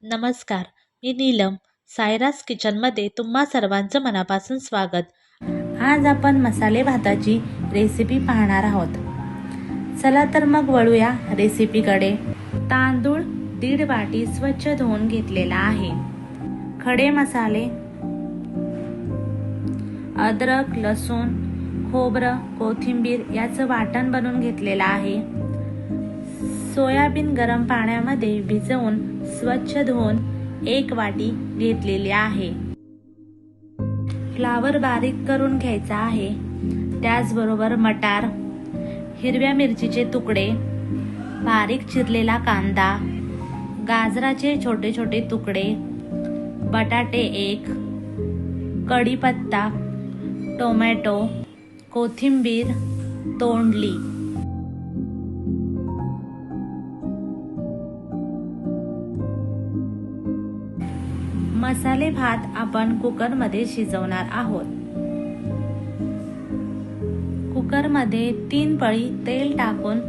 नमस्कार, मी नीलम. सायरास किचनमध्ये तुम्हा सर्वांचं मनापासून स्वागत. आज आपण मसाले भाताची रेसिपी पाहणार आहोत. चला तर मग वळूया रेसिपीकडे. तांदूळ 1.5 वाटी स्वच्छ धुवून घेतलेला आहे. खडे मसाले, अद्रक, लसूण, खोबरं, कोथिंबीर याचं वाटण बनवून घेतलेलं आहे. सोयाबीन गरम पाण्यामध्ये भिजवून स्वच्छ धुवून 1 वाटी घेतलेली आहे. फ्लावर बारीक करून घ्यायचा आहे. त्याचबरोबर मटार, हिरव्या मिरचीचे तुकडे, बारीक चिरलेला कांदा, गाजराचे छोटे छोटे तुकडे, बटाटे 1, कढीपत्ता, टोमॅटो, कोथिंबीर तोंडली. मसाले भात आपण कुकरमध्ये शिजवणार आहोत. कुकरमध्ये 3 पळी तेल टाकून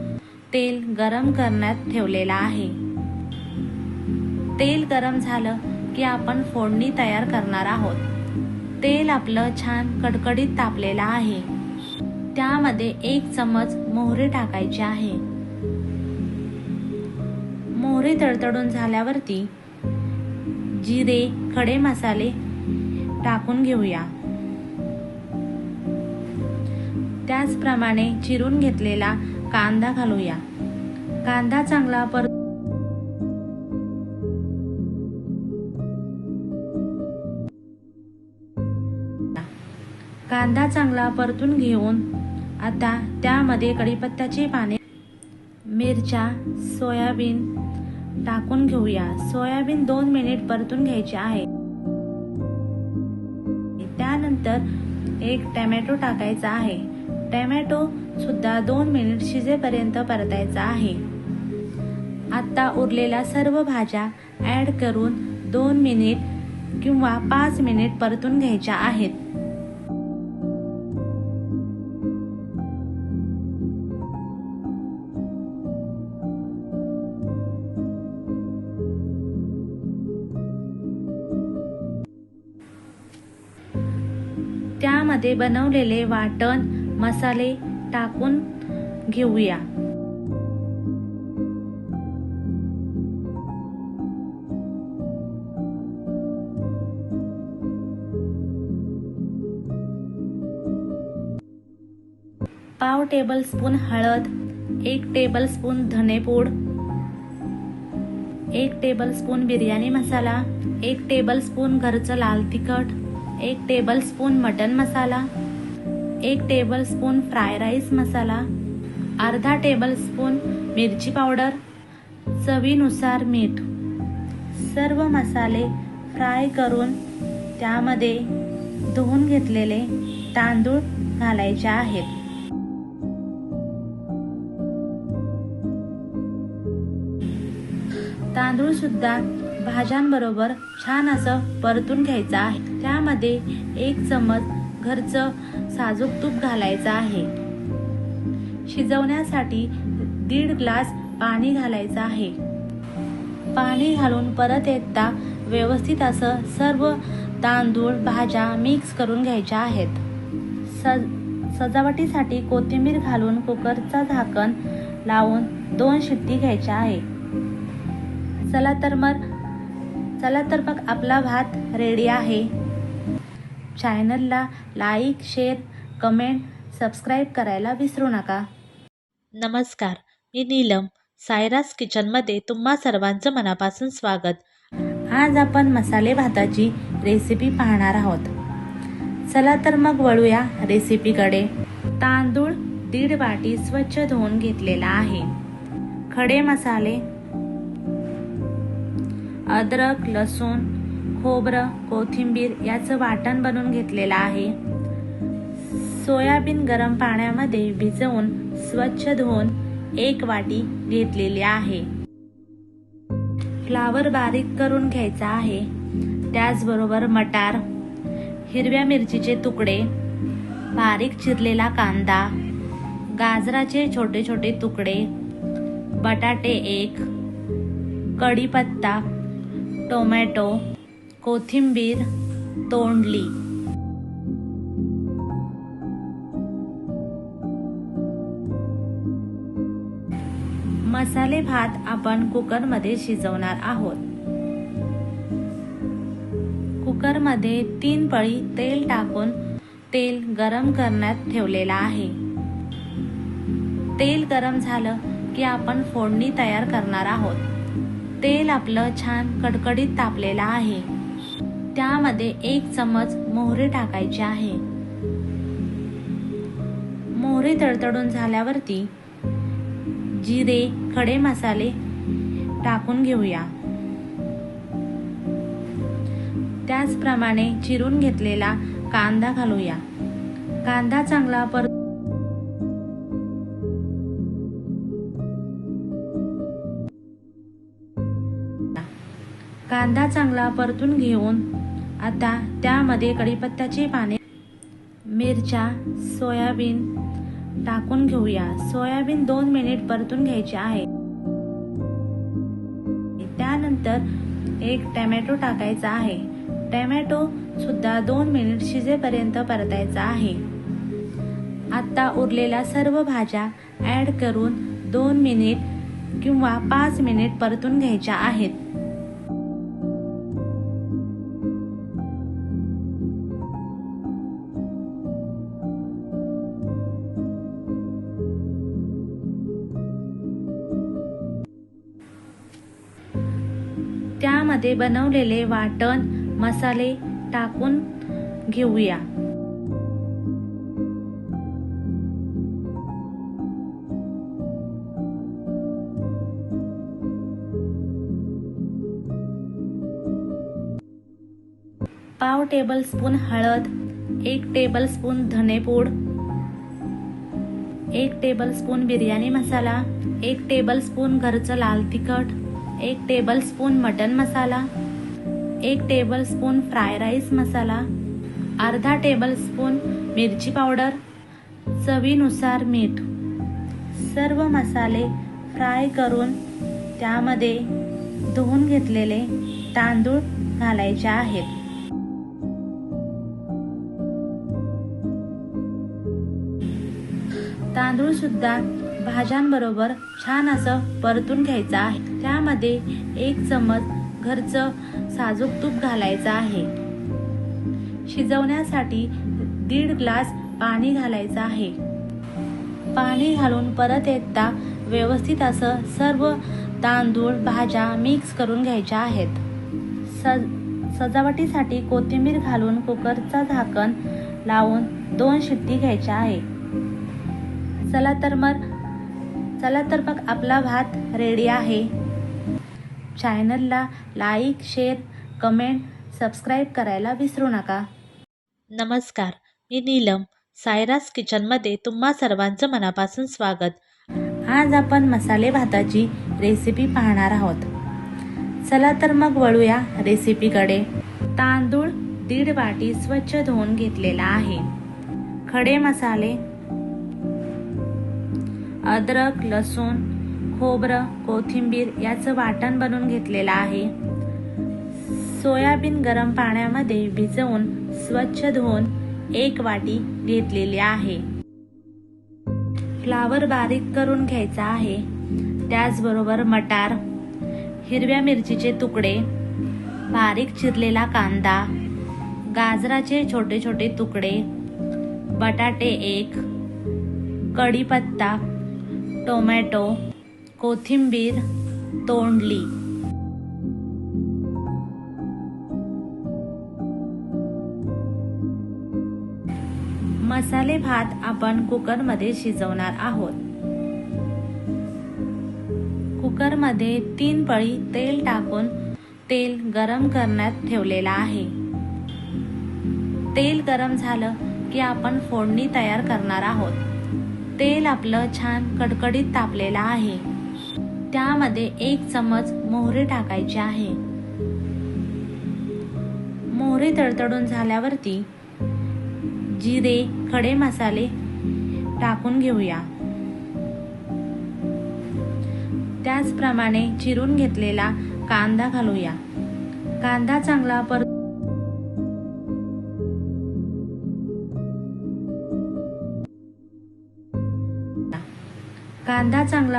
तेल गरम करण्यात ठेवलेला आहे. तेल गरम झालं की आपण फोडणी तयार करणार आहोत. तेल आपलं छान कडकडीत तापलेलं आहे. त्यामध्ये 1 चमच मोहरी टाकायची आहे. मोहरी तडतडून झाल्यावरती जिरे, खडे मसाले टाकून घेऊया. त्याचप्रमाणे चिरून घेतलेला कांदा घालूया. कांदा चांगला परतून घेऊन आता त्यामध्ये कढीपत्त्याची पाने, मिरच्या, सोयाबीन टाकून घेऊया. सोयाबीन 2 मिनिट परतून घ्यायचे आहे. त्यानंतर 1 टोमॅटो टाकायचा आहे. टोमॅटो सुद्धा 2 मिनिट शिजेपर्यंत परतायचा आहे. आता उरलेल्या सर्व भाज्या ऍड करून 2 मिनिट किंवा 5 मिनिट परतून घ्यायच्या आहेत. त्यामध्ये बनवलेले वाटण मसाले टाकून घेऊया. पाव टेबलस्पून हळद, 1 टेबलस्पून धनेपूड, 1 टेबलस्पून बिर्याणी मसाला, 1 टेबलस्पून घरचं लाल तिखट, 1 टेबलस्पून मटन मसाला, 1 टेबलस्पून फ्राय राईस मसाला, अर्धा टेबलस्पून मिरची पावडर, चवीनुसार मीठ. सर्व मसाले फ्राय करून त्यामध्ये धुवून घेतलेले तांदूळ घालायचे आहेत. तांदूळ सुद्धा भाज्यांबरोबर छान असं परतून घ्यायचं आहे. त्यामध्ये 1 चमच घरचं साजूक तूप घालायचं आहे. शिजवण्यासाठी 1.5 ग्लास पाणी घालायचं आहे. पाणी घालून परत एकदा व्यवस्थित असं सर्व तांदूळ भाज्या मिक्स करून घ्यायच्या आहेत. सजावटीसाठी कोथिंबीर घालून कुकरचा झाकण लावून 2 शिट्टी घ्यायच्या आहे. चला तर मग आपला भात रेडी आहे. चॅनलला लाईक, शेअर, कमेंट, सबस्क्राईब करायला विसरू नका. नमस्कार, मी नीलम. सायरास किचनमध्ये तुम्हा सर्वांचं मनापासून स्वागत. आज आपण मसाले भाताची रेसिपी पाहणार आहोत. चला तर मग वळूया रेसिपीकडे. तांदूळ 1.5 वाटी स्वच्छ धुवून घेतलेला आहे. खडे मसाले, अद्रक, लसूण, खोबरं, कोथिंबीर याचं वाटण बनवून घेतलेलं आहे. सोयाबीन गरम पाण्यामध्ये भिजवून स्वच्छ धुवून 1 वाटी घेतलेली आहे. फ्लावर बारीक करून घ्यायचा आहे. त्याचबरोबर मटार, हिरव्या मिरचीचे तुकडे, बारीक चिरलेला कांदा, गाजराचे छोटे छोटे तुकडे, बटाटे 1, कढीपत्ता, टोमॅटो, कोथिंबीर तोडली. मसाले भात आपण कुकरमध्ये शिजवणार आहोत. कुकरमध्ये 3 पळी तेल टाकून तेल गरम करण्यात ठेवलेला आहे. तेल गरम झालं की आपण फोडणी तयार करणार आहोत. तेल आपलं छान कडकडीत तापलेलं आहे. त्यामध्ये 1 चमच मोहरी टाकायची आहे. मोहरी तडतडून झाल्यावरती जिरे, खडे मसाले टाकून घेऊया. त्याचप्रमाणे चिरून घेतलेला कांदा घालूया. कांदा चांगला परतून घेऊन आता त्यामध्ये कढीपत्त्याची पाने, मिरच्या, सोयाबीन टाकून घेऊया. सोयाबीन 2 मिनिट परतून घ्यायचे आहे. त्यानंतर 1 टोमॅटो टाकायचा आहे. टोमॅटो सुद्धा 2 मिनिट शिजेपर्यंत परतायचा आहे. आता उरलेल्या सर्व भाज्या ऍड करून 2 मिनिट किंवा 5 मिनिट परतून घ्यायच्या आहेत. त्यामध्ये बनवलेले वाटण मसाले टाकून घेऊया. पाव टेबलस्पून हळद, 1 टेबलस्पून धनेपूड, 1 टेबलस्पून बिर्याणी मसाला, 1 टेबलस्पून घरचं लाल तिखट, 1 टेबलस्पून मटन मसाला, 1 टेबलस्पून फ्राय राईस मसाला, अर्धा टेबलस्पून मिरची पावडर, चवीनुसार मीठ. सर्व मसाले फ्राय करून त्यामध्ये धुवून घेतलेले तांदूळ घालायचे आहेत. तांदूळ सुद्धा भाज्यांबरोबर छान असं परतून घ्यायचं आहे. त्यामध्ये 1 चमच घरचं साजूक तूप घालायचं आहे. शिजवण्यासाठी 1.5 ग्लास पाणी घालायचं आहे. पाणी घालून परत एकदा व्यवस्थित असं सर्व तांदूळ भाज्या मिक्स करून घ्यायच्या आहेत. सजावटीसाठी कोथिंबीर घालून कुकरचा झाकण लावून 2 शिट्टी घ्यायच्या आहे. चला तर मग आपला भात रेडी आहे. चॅनलला लाईक, शेअर, कमेंट, सबस्क्राईब करायला विसरू नका. नमस्कार, मी नीलम. सायरास किचनमध्ये तुम्हा सर्वांचं मनापासून स्वागत. आज आपण मसाले भाताची रेसिपी पाहणार आहोत. चला तर मग वळूया रेसिपीकडे. तांदूळ 1.5 वाटी स्वच्छ धुवून घेतलेला आहे. खडे मसाले, अद्रक, लसूण, खोबरं, कोथिंबीर याचं वाटण बनवून घेतलेलं आहे. सोयाबीन गरम पाण्यामध्ये भिजवून स्वच्छ धुवून 1 वाटी घेतलेली आहे. फ्लावर बारीक करून घ्यायचा आहे. त्याचबरोबर मटार, हिरव्या मिरचीचे तुकडे, बारीक चिरलेला कांदा, गाजराचे छोटे छोटे तुकडे, बटाटे 1, कढीपत्ता, टोमॅटो, कोथिंबीर तोडली. मसाले भात आपण कुकरमध्ये शिजवणार आहोत. कुकरमध्ये 3 पळी तेल टाकून तेल गरम करण्यात ठेवलेला आहे. तेल गरम झालं की आपण फोडणी तयार करणार आहोत. तेल आपलं छान कडकडीत तापलेलं आहे. त्यामध्ये 1 चमच मोहरी टाकायची आहे. मोहरी तडतडून झाल्यावरती जिरे, खडे मसाले टाकून घेऊया. त्याचप्रमाणे चिरून घेतलेला कांदा घालूया. कांदा चांगला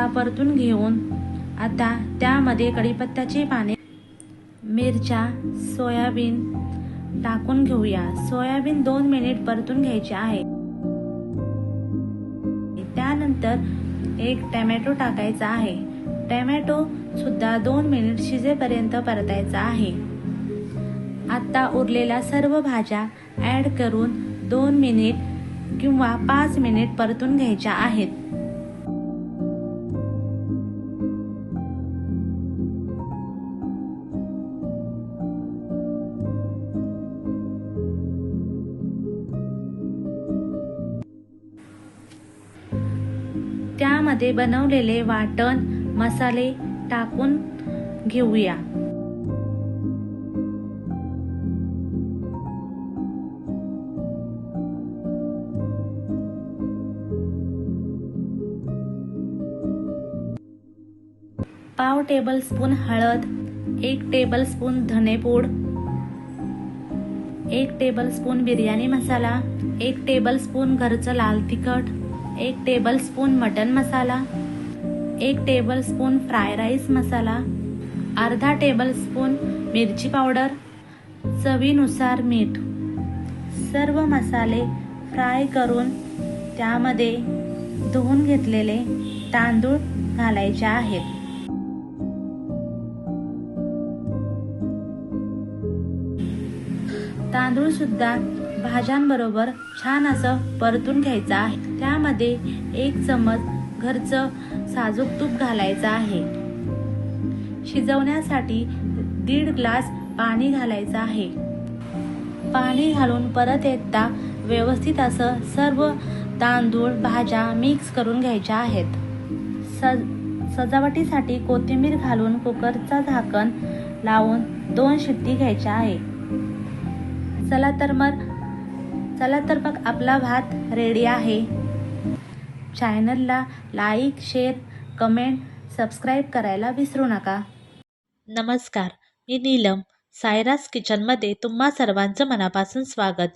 परतून घेऊन आता त्यामध्ये कढीपत्त्याची पाने, मिरच्या, सोयाबीन टाकून घेऊया. सोयाबीन 2 मिनिट परतून घ्यायचे आहे. त्यानंतर एक टोमॅटो टाकायचा आहे. टोमॅटो सुद्धा 2 मिनिट शिजेपर्यंत परतायचा आहे. आता उरलेल्या सर्व भाज्या ॲड करून 2 मिनिट किंवा 5 मिनिट परतून घ्यायच्या आहेत. त्यामध्ये बनवलेले वाटण मसाले टाकून घेऊया. पाव टेबलस्पून हळद, 1 टेबलस्पून धनेपूड, 1 टेबलस्पून बिर्याणी मसाला, 1 टेबलस्पून घरचं लाल तिखट, 1 टेबलस्पून मटन मसाला, 1 टेबलस्पून फ्राय राईस मसाला, अर्धा टेबलस्पून मिरची पावडर, चवीनुसार मीठ. सर्व मसाले फ्राय करून त्यामध्ये धुवून घेतलेले तांदूळ घालायचे आहेत. तांदूळ सुद्धा भाज्यांबरोबर छान असं परतून घ्यायचं आहे. त्यामध्ये 1 चमच घरचं साजूक तूप घालायचं आहे. शिजवण्यासाठी 1.5 ग्लास पाणी घालायचं आहे. पाणी घालून परत एकदा व्यवस्थित असं सर्व तांदूळ भाज्या मिक्स करून घ्यायच्या आहेत. सजावटीसाठी कोथिंबीर घालून कुकरचा झाकण लावून 2 शिट्टी घ्यायच्या आहे. चला तर मग आपला भात रेडी आहे. चॅनलला लाईक, शेअर, कमेंट, सबस्क्राईब करायला विसरू नका. नमस्कार, मी नीलम. सायरास किचनमध्ये तुम्हा सर्वांचं मनापासून स्वागत.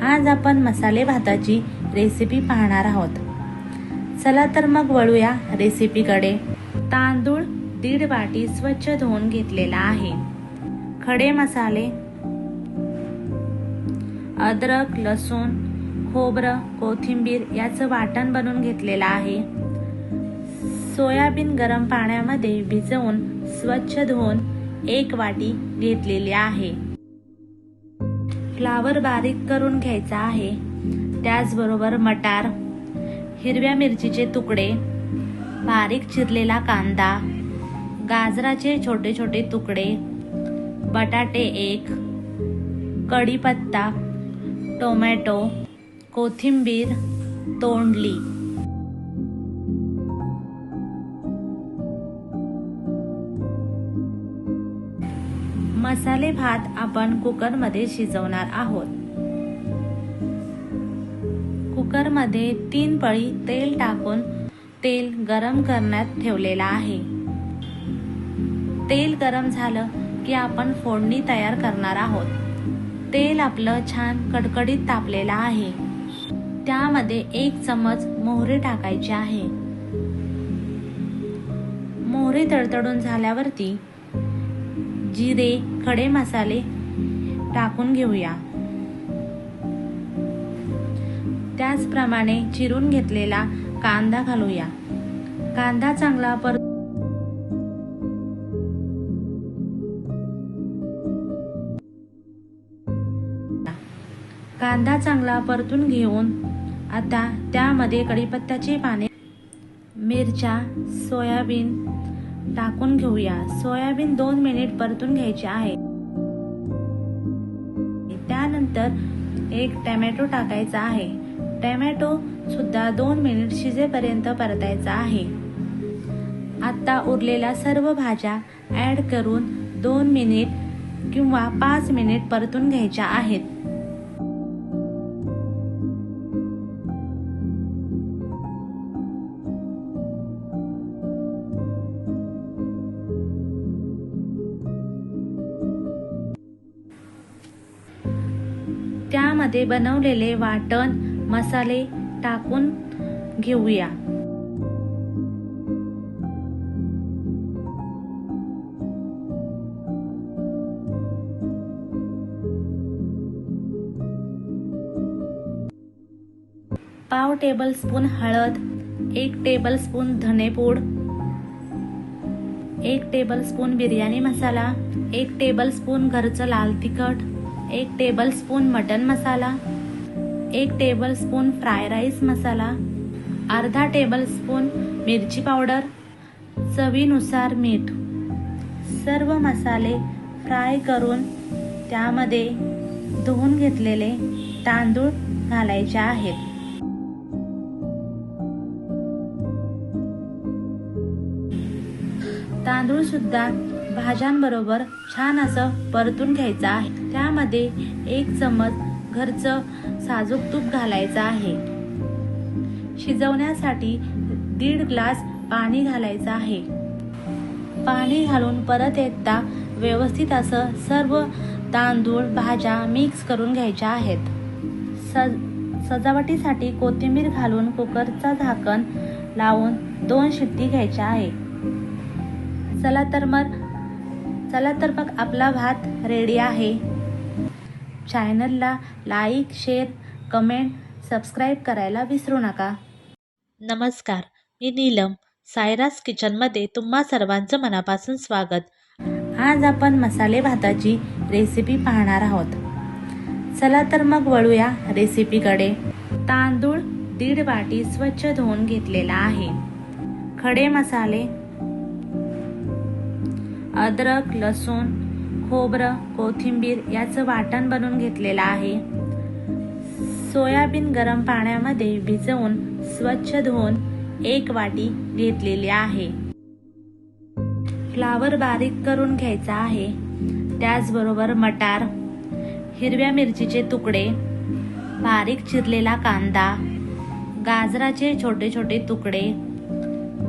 आज आपण मसाले भाताची रेसिपी पाहणार आहोत. चला तर मग वळूया रेसिपीकडे. तांदूळ 1.5 वाटी स्वच्छ धुवून घेतलेला आहे. खडे मसाले, अद्रक, लसूण, खोबरं, कोथिंबीर याचं वाटण बनवून घेतलेलं आहे. सोयाबीन गरम पाण्यामध्ये भिजवून स्वच्छ धुवून 1 वाटी घेतलेली आहे. फ्लावर बारीक करून घ्यायचा आहे. त्याचबरोबर मटार, हिरव्या मिरचीचे तुकडे, बारीक चिरलेला कांदा, गाजराचे छोटे छोटे तुकडे, बटाटे 1, कढीपत्ता, टोमॅटो, कोथिंबीर, तोंडली. मसाले भात आपण कुकरमध्ये शिजवणार आहोत. कुकरमध्ये 3 पळी तेल टाकून तेल गरम करण्यात ठेवलेला आहे. तेल गरम झालं की आपण फोडणी तयार करणार आहोत. तेल आपलं छान कडकडीत तापलेलं आहे. त्यामध्ये 1 चमच मोहरी टाकायची आहे. मोहरी तडतडून झाल्यावरती जिरे, खडे मसाले टाकून घेऊया. त्याचप्रमाणे चिरून घेतलेला कांदा घालूया. कांदा चांगला परतून घेऊन आता त्यामध्ये कढीपत्त्याची पाने, मिरच्या, सोयाबीन टाकून घेऊया. सोयाबीन 2 मिनिट परतून घ्यायचे आहे. त्यानंतर एक टोमॅटो टाकायचा आहे. टोमॅटो सुद्धा 2 मिनिट शिजेपर्यंत परतायचा आहे. आता उरलेल्या सर्व भाज्या ॲड करून 2 मिनिट किंवा 5 मिनिट परतून घ्यायच्या आहेत. त्यामध्ये बनवलेले वाटण मसाले टाकून घेऊया. पाव टेबलस्पून हळद, 1 टेबलस्पून धनेपूड, 1 टेबलस्पून बिर्याणी मसाला, 1 टेबलस्पून घरचं लाल तिखट, 1 टेबलस्पून मटन मसाला, 1 टेबलस्पून फ्राय राईस मसाला, अर्धा टेबलस्पून मिरची पावडर, चवीनुसार मीठ. सर्व मसाले फ्राय करून त्यामध्ये धुवून घेतलेले तांदूळ घालायचे आहेत. तांदूळ सुद्धा भाज्यांबरोबर छान असं परतून घ्यायचं आहे. त्यामध्ये 1 चमच घरचं साजूक तूप घालायचं आहे. शिजवण्यासाठी 1.5 ग्लास पाणी घालायचं आहे. पाणी घालून परत एकदा व्यवस्थित असं सर्व तांदूळ भाज्या मिक्स करून घ्यायच्या आहेत. सजावटीसाठी कोथिंबीर घालून कुकरचा झाकण लावून 2 शिट्टी घ्यायच्या आहे. चला तर मग आपला भात रेडी आहे. चॅनलला लाईक, शेअर, कमेंट, सबस्क्राईब करायला विसरू नका. नमस्कार, मी नीलम. सायरास किचनमध्ये तुम्हा सर्वांचं मनापासून स्वागत. आज आपण मसाले भाताची रेसिपी पाहणार आहोत. चला तर मग वळूया रेसिपीकडे. तांदूळ 1.5 वाटी स्वच्छ धुवून घेतलेला आहे. खडे मसाले, अद्रक, लसूण, खोबरं, कोथिंबीर याचं वाटण बनवून घेतलेलं आहे. सोयाबीन गरम पाण्यामध्ये भिजवून स्वच्छ धुवून 1 वाटी घेतलेली आहे. फ्लावर बारीक करून घ्यायचा आहे. त्याचबरोबर मटार, हिरव्या मिरचीचे तुकडे, बारीक चिरलेला कांदा, गाजराचे छोटे छोटे तुकडे,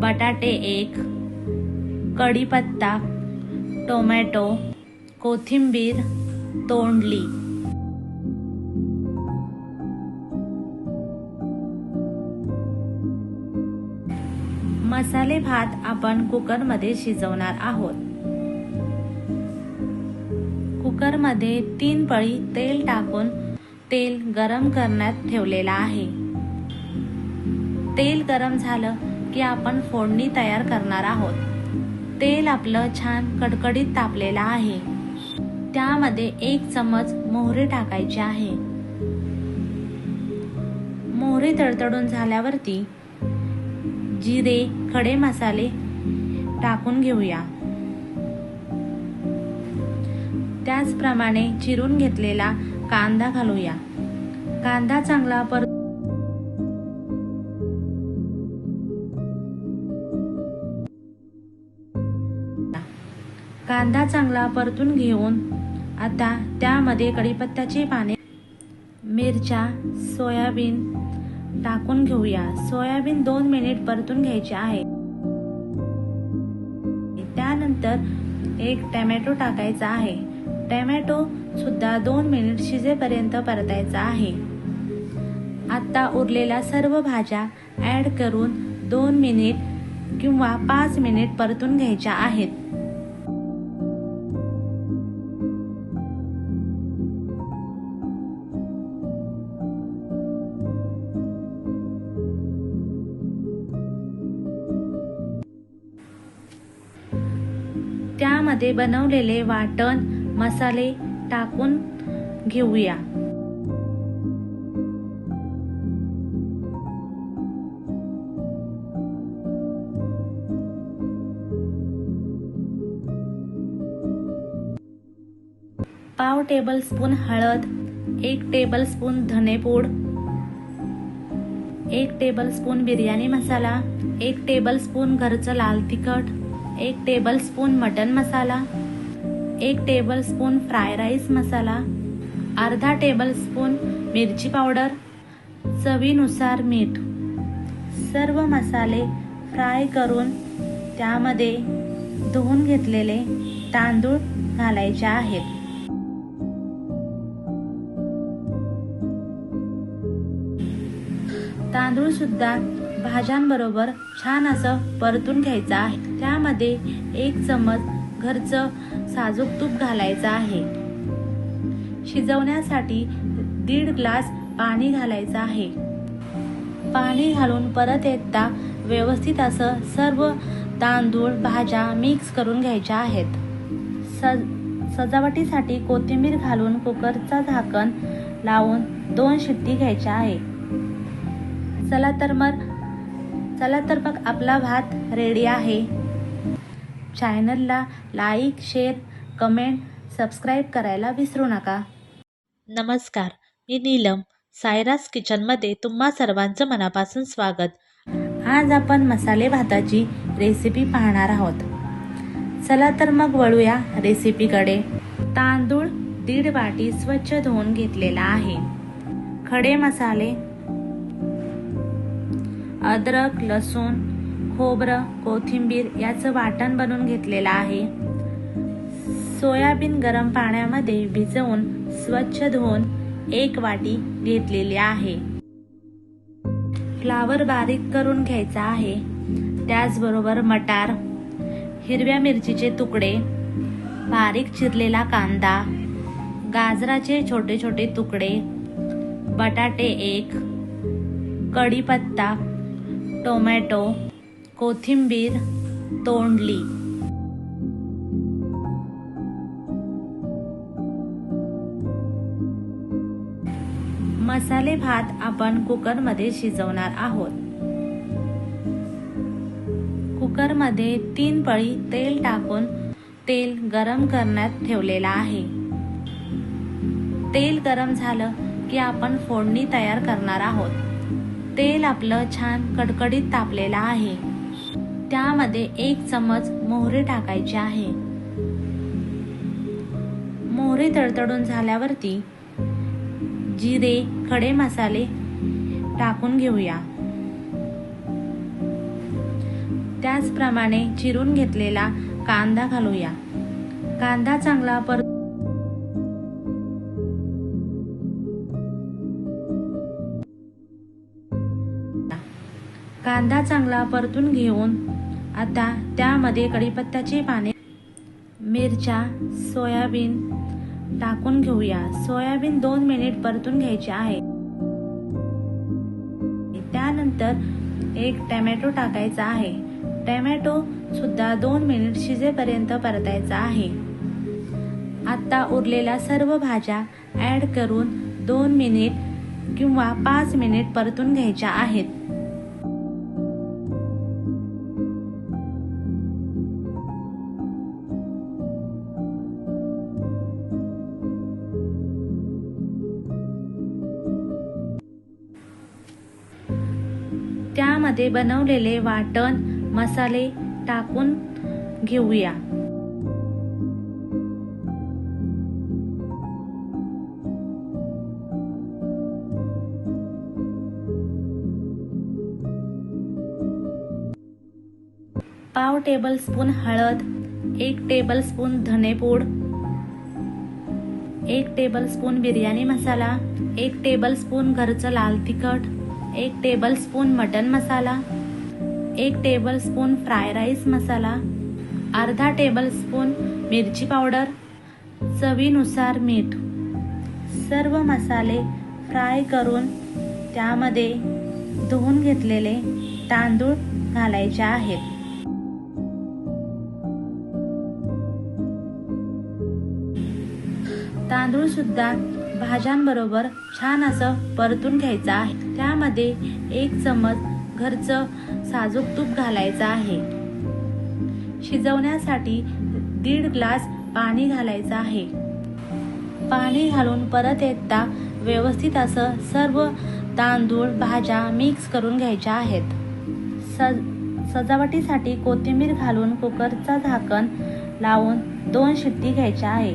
बटाटे 1, कढीपत्ता, टोमॅटो, कोथिंबीर, तोंडली. मसाले भात आपण कुकरमध्ये शिजवणार आहोत. कुकरमध्ये 3 पळी तेल टाकून तेल गरम करण्यात ठेवलेला आहे. तेल गरम झालं की आपण फोडणी तयार करणार आहोत. तेल आपलं छान कडकडीत तापलेलं आहे. त्यामध्ये 1 चमच मोहरी टाकायची आहे. मोहरी तडतडून झाल्यावरती जिरे, खडे मसाले टाकून घेऊया. त्याचप्रमाणे चिरून घेतलेला कांदा घालूया. कांदा चांगला परतून घेऊन आता त्यामध्ये कढीपत्त्याची पाने, मिरच्या, सोयाबीन टाकून घेऊया. सोयाबीन 2 मिनिट परतून घ्यायचे आहे. त्यानंतर 1 टोमॅटो टाकायचा आहे. टोमॅटो सुद्धा 2 मिनिट शिजेपर्यंत परतायचा आहे. आता उरलेल्या सर्व भाज्या ऍड करून 2 मिनिट किंवा 5 मिनिट परतून घ्यायच्या आहेत. त्यामध्ये बनवलेले वाटण मसाले टाकून घेऊया. पाव टेबलस्पून हळद, 1 टेबलस्पून धनेपूड, 1 टेबलस्पून बिर्याणी मसाला, 1 टेबलस्पून घरचं लाल तिखट, 1 टेबलस्पून मटन मसाला, 1 टेबलस्पून फ्राय राईस मसाला, अर्धा टेबलस्पून मिरची पावडर, चवीनुसार मीठ. सर्व मसाले फ्राय करून त्यामध्ये धुवून घेतलेले तांदूळ घालायचे आहेत. तांदूळ सुद्धा भाज्यांबरोबर छान असं परतून घ्यायचं आहे. त्यामध्ये 1 चमच घरचं साजूक तूप घालायचं आहे. शिजवण्यासाठी 1.5 ग्लास पाणी घालायचं आहे. पाणी घालून परत एकदा व्यवस्थित असं सर्व तांदूळ भाज्या मिक्स करून घ्यायच्या आहेत. सजावटीसाठी कोथिंबीर घालून कुकरचा झाकण लावून 2 शिट्टी घ्यायच्या आहे. चला तर मग आपला भात रेडी आहे. चॅनलला लाईक, शेअर, कमेंट, सबस्क्राईब करायला विसरू नका. नमस्कार, मी नीलम. सायरास किचनमध्ये तुम्हा सर्वांचं मनापासून स्वागत. आज आपण मसाले भाताची रेसिपी पाहणार आहोत. चला तर मग वळूया रेसिपीकडे. तांदूळ 1.5 वाटी स्वच्छ धुवून घेतलेला आहे. खडे मसाले, अद्रक, लसूण, खोबरं, कोथिंबीर याचं वाटण बनवून घेतलेलं आहे. सोयाबीन गरम पाण्यामध्ये भिजवून स्वच्छ धुवून 1 वाटी घेतलेली आहे. फ्लावर बारीक करून घ्यायचा आहे. त्याचबरोबर मटार, हिरव्या मिरचीचे तुकडे, बारीक चिरलेला कांदा, गाजराचे छोटे छोटे तुकडे, बटाटे 1, कढीपत्ता, टोमॅटो, कोथिंबीर, तोंडली. मसाले भात आपण कुकरमध्ये शिजवणार आहोत. कुकरमध्ये 3 पळी तेल टाकून तेल गरम करण्यात ठेवलेला आहे. तेल गरम झालं की आपण फोडणी तयार करणार आहोत. तेल आपलं छान कडकडीत तापलेलं आहे. त्यामध्ये 1 चमच मोहरी टाकायची आहे. मोहरी तडतडून झाल्यावरती जिरे, खडे मसाले टाकून घेऊया. त्याचप्रमाणे चिरून घेतलेला कांदा घालूया. कांदा चांगला परतून घेऊन आता त्यामध्ये कढीपत्त्याची पाने, मिरच्या, सोयाबीन टाकून घेऊया. सोयाबीन 2 मिनिट परतून घ्यायचे आहे. त्यानंतर 1 टोमॅटो टाकायचा आहे. टोमॅटो सुद्धा 2 मिनिट शिजेपर्यंत परतायचा आहे. आता उरलेल्या सर्व भाज्या ऍड करून 2 मिनिट किंवा 5 मिनिट परतून घ्यायच्या आहेत. त्यामध्ये बनवलेले वाटण मसाले टाकून घेऊया. पाव टेबलस्पून हळद, 1 टेबलस्पून धनेपूड, 1 टेबलस्पून बिर्याणी मसाला, 1 टेबलस्पून घरचं लाल तिखट, 1 टेबलस्पून मटन मसाला, 1 टेबलस्पून फ्राय राईस मसाला, अर्धा टेबलस्पून मिरची पावडर, चवीनुसार मीठ. सर्व मसाले फ्राय करून त्यामध्ये धुवून घेतलेले तांदूळ घालायचे आहेत. तांदूळ सुद्धा भाज्यांबरोबर छान असं परतून घ्यायचं आहे. त्यामध्ये 1 चमच घरचं साजूक तूप घालायचं आहे. शिजवण्यासाठी 1.5 ग्लास पाणी घालायचं आहे. पाणी घालून परत एकदा व्यवस्थित असं सर्व तांदूळ भाज्या मिक्स करून घ्यायच्या आहेत. सजावटीसाठी कोथिंबीर घालून कुकरचा झाकण लावून 2 शिट्टी घ्यायच्या आहे.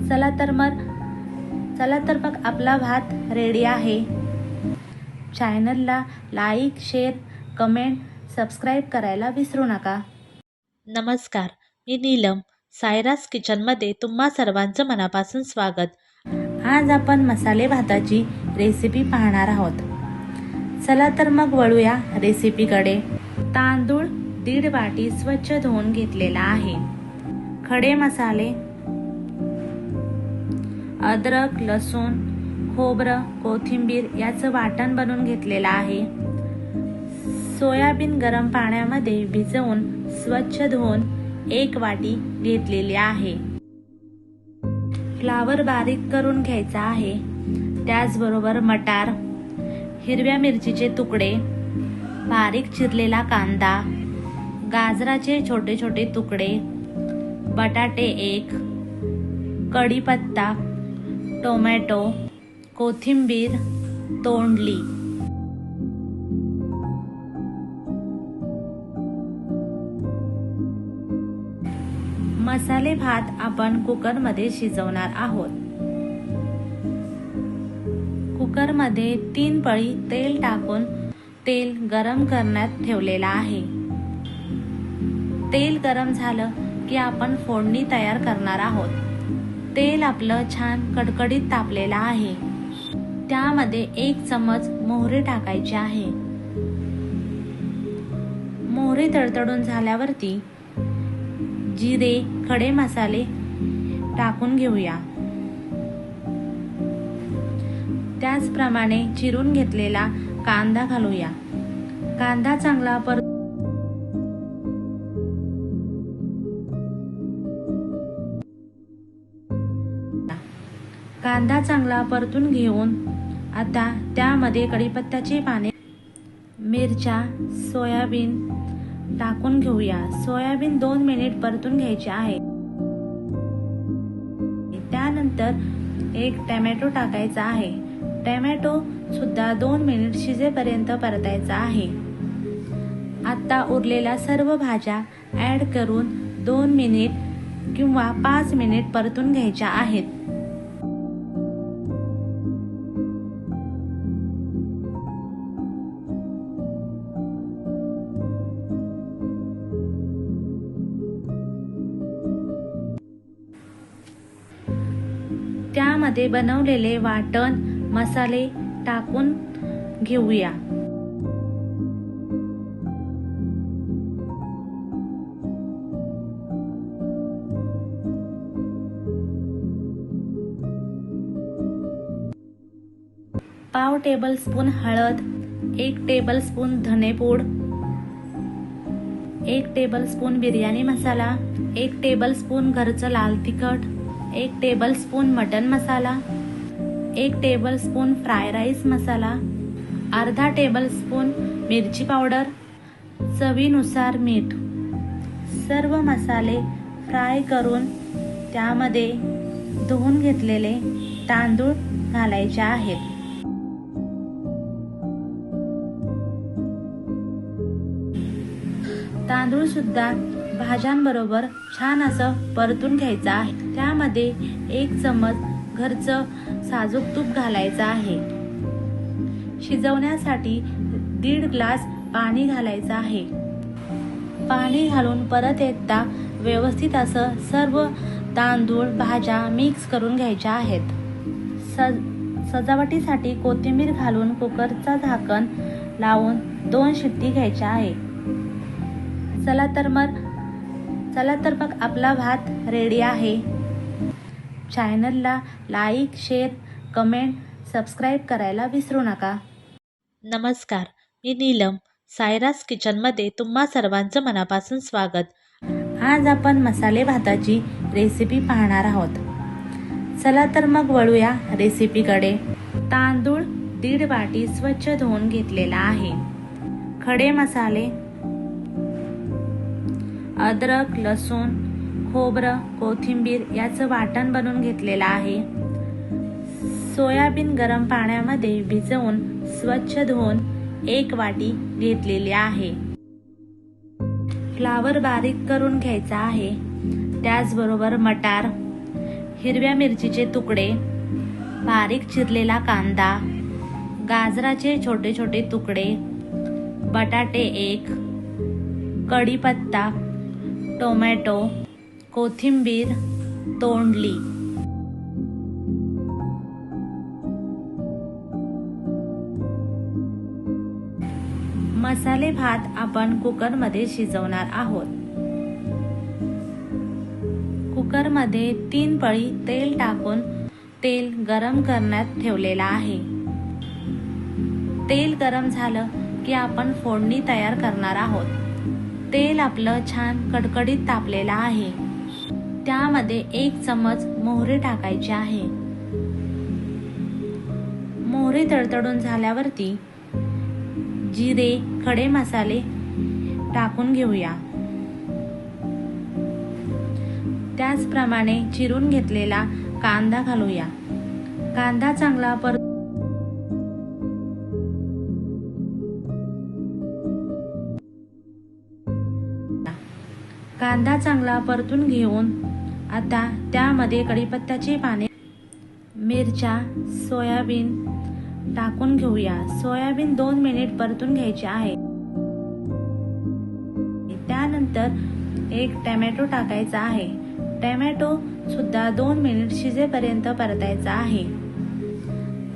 चला तर मग आपला भात रेडी आहे. चॅनलला लाईक, शेअर, कमेंट, सबस्क्राईब करायला विसरू नका. नमस्कार, मी नीलम. सायरास किचनमध्ये तुम्हा सर्वांचं मनापासून स्वागत. आज आपण मसाले भाताची रेसिपी पाहणार आहोत. चला तर मग वळूया रेसिपीकडे. तांदूळ 1.5 वाटी स्वच्छ धुवून घेतलेला आहे. खडे मसाले, अद्रक, लसूण, खोबरं, कोथिंबीर याचं वाटण बनवून घेतलेलं आहे. सोयाबीन गरम पाण्यामध्ये भिजवून स्वच्छ धुवून 1 वाटी घेतलेली आहे. फ्लावर बारीक करून घ्यायचा आहे. त्याचबरोबर मटार, हिरव्या मिरचीचे तुकडे, बारीक चिरलेला कांदा, गाजराचे छोटे छोटे तुकडे, बटाटे 1, कढीपत्ता, टोमॅटो, कोथिंबीर, तोंडली. मसाले भात आपण कुकरमध्ये शिजवणार आहोत. कुकरमध्ये 3 पळी तेल टाकून तेल गरम करण्यात ठेवलेला आहे. तेल गरम झालं की आपण फोडणी तयार करणार आहोत. तेल आपलं छान कडकडीत तापलेलं आहे. त्यामध्ये 1 चमच मोहरी टाकायची आहे. मोहरी तडतडून झाल्यावरती जिरे, खडे मसाले टाकून घेऊया. त्याचप्रमाणे चिरून घेतलेला कांदा घालूया. कांदा चांगला परतून घेऊन आता त्यामध्ये कढीपत्त्याची पाने, मिरच्या, सोयाबीन टाकून घेऊया. सोयाबीन 2 मिनिट परतून घ्यायचे आहे. त्यानंतर 1 टोमॅटो टाकायचा आहे. टोमॅटो सुद्धा 2 मिनिट शिजेपर्यंत परतायचा आहे. आता उरलेल्या सर्व भाज्या ऍड करून 2 मिनिट किंवा 5 मिनिट परतून घ्यायच्या आहेत. त्यामध्ये बनवलेले वाटण मसाले टाकून घेऊया. पाव टेबलस्पून हळद, 1 टेबलस्पून धनेपूड, 1 टेबलस्पून बिर्याणी मसाला, 1 टेबलस्पून घरचं लाल तिखट, 1 टेबलस्पून मटन मसाला, 1 टेबलस्पून फ्राय राईस मसाला, अर्धा टेबलस्पून मिरची पावडर, चवीनुसार मीठ. सर्व मसाले फ्राय करून त्यामध्ये धुवून घेतलेले तांदूळ घालायचे आहेत. तांदूळ सुद्धा भाज्यांबरोबर छान असं परतून घ्यायचं आहे. त्यामध्ये 1 चमच घरचं साजूक तूप घालायचं आहे. शिजवण्यासाठी 1.5 ग्लास पाणी घालायचं आहे. पाणी घालून परत एकदा व्यवस्थित असं सर्व तांदूळ भाज्या मिक्स करून घ्यायच्या आहेत. सजावटीसाठी कोथिंबीर घालून कुकरचा झाकण लावून 2 शिट्टी घ्यायच्या आहे. चला तर मग आपला भात रेडी आहे. चॅनलला लाईक, शेअर, कमेंट, सबस्क्राईब करायला विसरू नका. नमस्कार, मी नीलम. सायरास किचनमध्ये तुम्हा सर्वांचं मनापासून स्वागत. आज आपण मसाले भाताची रेसिपी पाहणार आहोत. चला तर मग वळूया रेसिपीकडे. तांदूळ 1.5 वाटी स्वच्छ धुवून घेतलेला आहे. खडे मसाले, अद्रक, लसूण, खोबरं, कोथिंबीर याचं वाटण बनवून घेतलेलं आहे. सोयाबीन गरम पाण्यामध्ये भिजवून स्वच्छ धुवून 1 वाटी घेतलेली आहे. फ्लावर बारीक करून घ्यायचा आहे. त्याचबरोबर मटार, हिरव्या मिरचीचे तुकडे, बारीक चिरलेला कांदा, गाजराचे छोटे छोटे तुकडे, बटाटे 1, कढीपत्ता, टोमॅटो, कोथिंबीर, तोंडली. मसाले भात आपण कुकरमध्ये शिजवणार आहोत. कुकरमध्ये 3 पळी तेल टाकून तेल गरम करण्यात ठेवलेला आहे. तेल गरम झालं की आपण फोडणी तयार करणार आहोत. तेल आपलं छान कडकडीत तापलेलं आहे. त्यामध्ये 1 चमच मोहरी टाकायची आहे. मोहरी तडतडून झाल्यावरती जिरे, खडे मसाले टाकून घेऊया. त्याचप्रमाणे चिरून घेतलेला कांदा घालूया. कांदा चांगला परतून घेऊन आता त्यामध्ये कढीपत्त्याची पाने, मिरच्या, सोयाबीन टाकून घेऊया. सोयाबीन 2 मिनिट परतून घ्यायचे आहे. त्यानंतर 1 टोमॅटो टाकायचा आहे. टोमॅटो सुद्धा 2 मिनिट शिजेपर्यंत परतायचा आहे.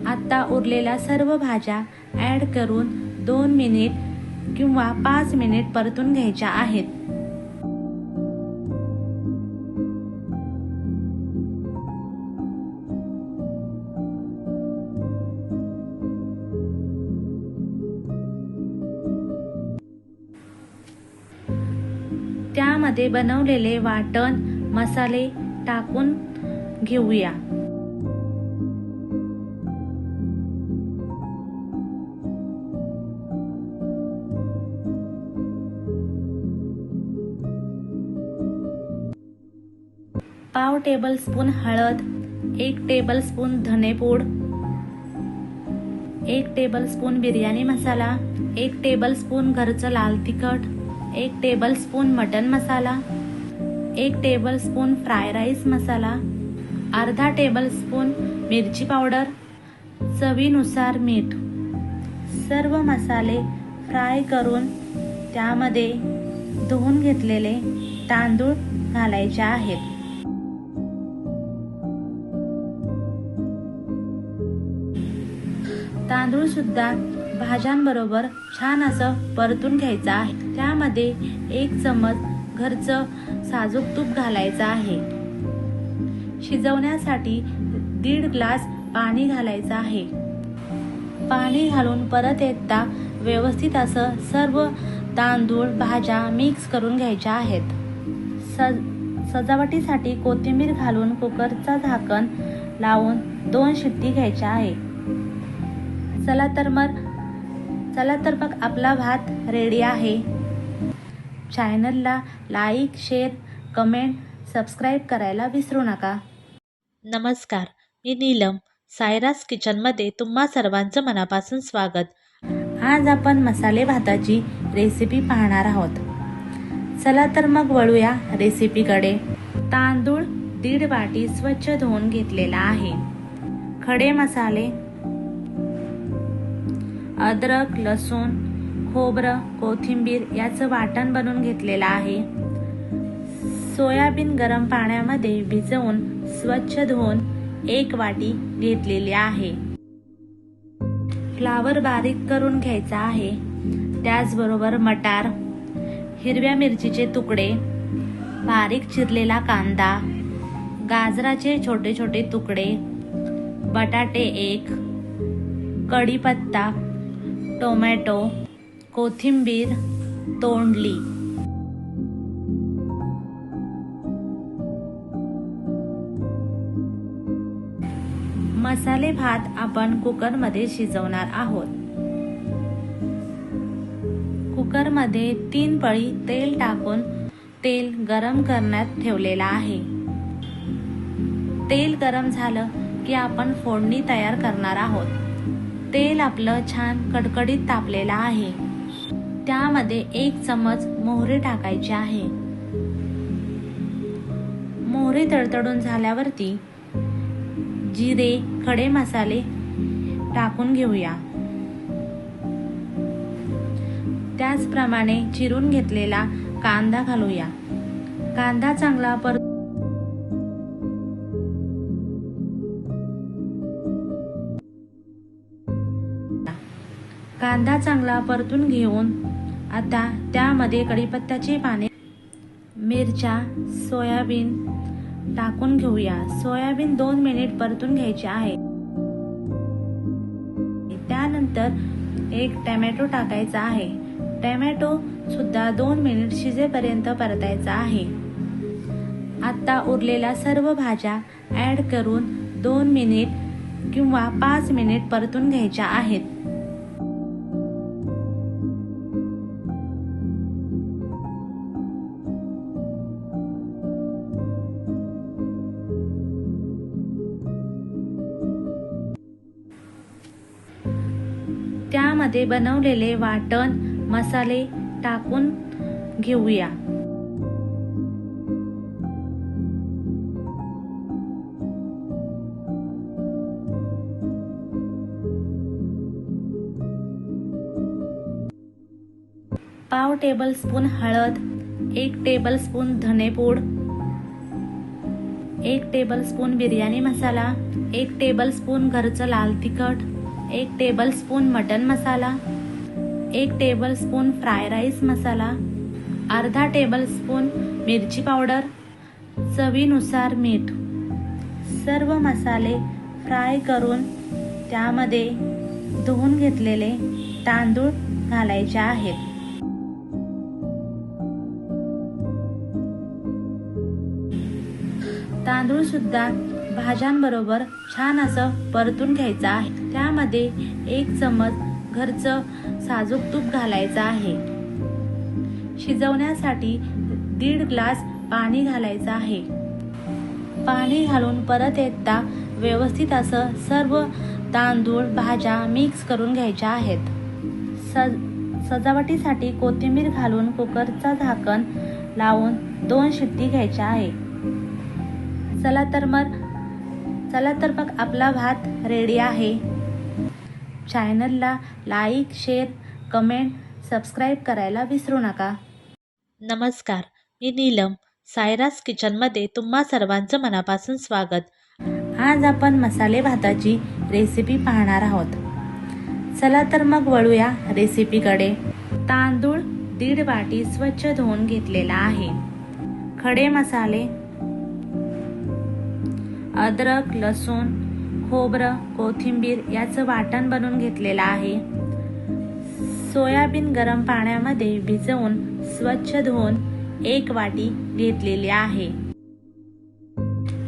आता उरलेल्या सर्व भाज्या ऍड करून 2 मिनिट किंवा 5 मिनिट परतून घ्यायच्या आहेत. त्यामध्ये बनवलेले वाटण मसाले टाकून घेऊया. पाव टेबलस्पून हळद, 1 टेबलस्पून धनेपूड, 1 टेबलस्पून बिर्याणी मसाला, 1 टेबलस्पून घरचं लाल तिखट, 1 टेबलस्पून मटन मसाला, 1 टेबलस्पून फ्राय राईस मसाला, अर्धा टेबलस्पून मिरची पावडर, चवीनुसार मीठ. सर्व मसाले फ्राय करून त्यामध्ये धुवून घेतलेले तांदूळ घालायचे आहेत. तांदूळ सुद्धा भाज्यांबरोबर छान असं परतून घ्यायचं आहे. त्यामध्ये 1 चमच घरचं साजूक तूप घालायचं आहे. शिजवण्यासाठी 1.5 ग्लास पाणी घालायचं आहे. पाणी घालून परत एकदा व्यवस्थित असं सर्व तांदूळ भाज्या मिक्स करून घ्यायच्या आहेत. सजावटीसाठी कोथिंबीर घालून कुकरचा झाकण लावून 2 शिट्टी घ्यायच्या आहे. चला तर मग आपला भात रेडी आहे. चॅनलला लाईक, शेअर, कमेंट, सबस्क्राईब करायला विसरू नका. नमस्कार, मी नीलम. सायरास किचनमध्ये तुम्हा सर्वांचं मनापासून स्वागत. आज आपण मसाले भाताची रेसिपी पाहणार आहोत. चला तर मग वळूया रेसिपीकडे. तांदूळ 1.5 वाटी स्वच्छ धुवून घेतलेला आहे. खडे मसाले, अद्रक, लसूण, खोबरं, कोथिंबीर याचं वाटण बनवून घेतलेलं आहे. सोयाबीन गरम पाण्यामध्ये भिजवून स्वच्छ धुवून 1 वाटी घेतलेली आहे. फ्लावर बारीक करून घ्यायचा आहे. त्याचबरोबर मटार, हिरव्या मिरचीचे तुकडे, बारीक चिरलेला कांदा, गाजराचे छोटे छोटे तुकडे, बटाटे 1, कढीपत्ता, टोमॅटो, कोथिंबीर तोंडली. मसाले भात आपण कुकरमध्ये शिजवणार आहोत. कुकरमध्ये 3 पळी तेल टाकून तेल गरम करण्यात ठेवलेला आहे. तेल गरम झालं की आपण फोडणी तयार करणार आहोत. तेल आपलं छान कडकडीत तापलेलं आहे. त्यामध्ये 1 चमच मोहरी टाकायची आहे. मोहरी तडतडून झाल्यावरती जिरे, खडे मसाले टाकून घेऊया. त्याचप्रमाणे चिरून घेतलेला कांदा घालूया. कांदा चांगला परतून घेऊन आता त्यामध्ये कढीपत्त्याची पाने, मिरच्या, सोयाबीन टाकून घेऊया. सोयाबीन 2 मिनिट परतून घ्यायचे आहे. त्यानंतर एक टोमॅटो टाकायचा आहे. टोमॅटो सुद्धा 2 मिनिट शिजेपर्यंत परतायचा आहे. आता उरलेल्या सर्व भाज्या ॲड करून 2 मिनिट किंवा 5 मिनिट परतून घ्यायच्या आहेत. त्यामध्ये बनवलेले वाटण मसाले टाकून घेऊया. पाव टेबलस्पून हळद, 1 टेबलस्पून धनेपूड, 1 टेबलस्पून बिर्याणी मसाला, 1 टेबलस्पून घरचं लाल तिखट, 1 टेबलस्पून मटन मसाला, 1 टेबलस्पून फ्राय राईस मसाला, अर्धा टेबलस्पून मिरची पावडर, चवीनुसार मीठ. सर्व मसाले फ्राय करून त्यामध्ये धुवून घेतलेले तांदूळ घालायचे आहेत. तांदूळ सुद्धा भाज्यांबरोबर छान असं परतून घ्यायचं आहे. त्यामध्ये 1 चमच घरचं साजूक तूप घालायचं आहे. शिजवण्यासाठी 1.5 ग्लास पाणी घालायचं आहे. पाणी घालून परत एकदा व्यवस्थित असं सर्व तांदूळ भाज्या मिक्स करून घ्यायच्या आहेत. सजावटीसाठी कोथिंबीर घालून कुकरचा झाकण लावून 2 शिट्टी घ्यायच्या आहे. चला तर मग आपला भात रेडी आहे. चॅनलला लाईक, शेअर, कमेंट, सबस्क्राईब करायला विसरू नका. नमस्कार, मी नीलम. सायरास किचनमध्ये तुम्हा सर्वांचं मनापासून स्वागत. आज आपण मसाले भाताची रेसिपी पाहणार आहोत. चला तर मग वळूया रेसिपीकडे. तांदूळ 1.5 वाटी स्वच्छ धुवून घेतलेला आहे. खडे मसाले, अद्रक, लसूण, खोबरं, कोथिंबीर याचं वाटण बनवून घेतलेलं आहे. सोयाबीन गरम पाण्यामध्ये भिजवून स्वच्छ धुवून 1 वाटी घेतलेली आहे.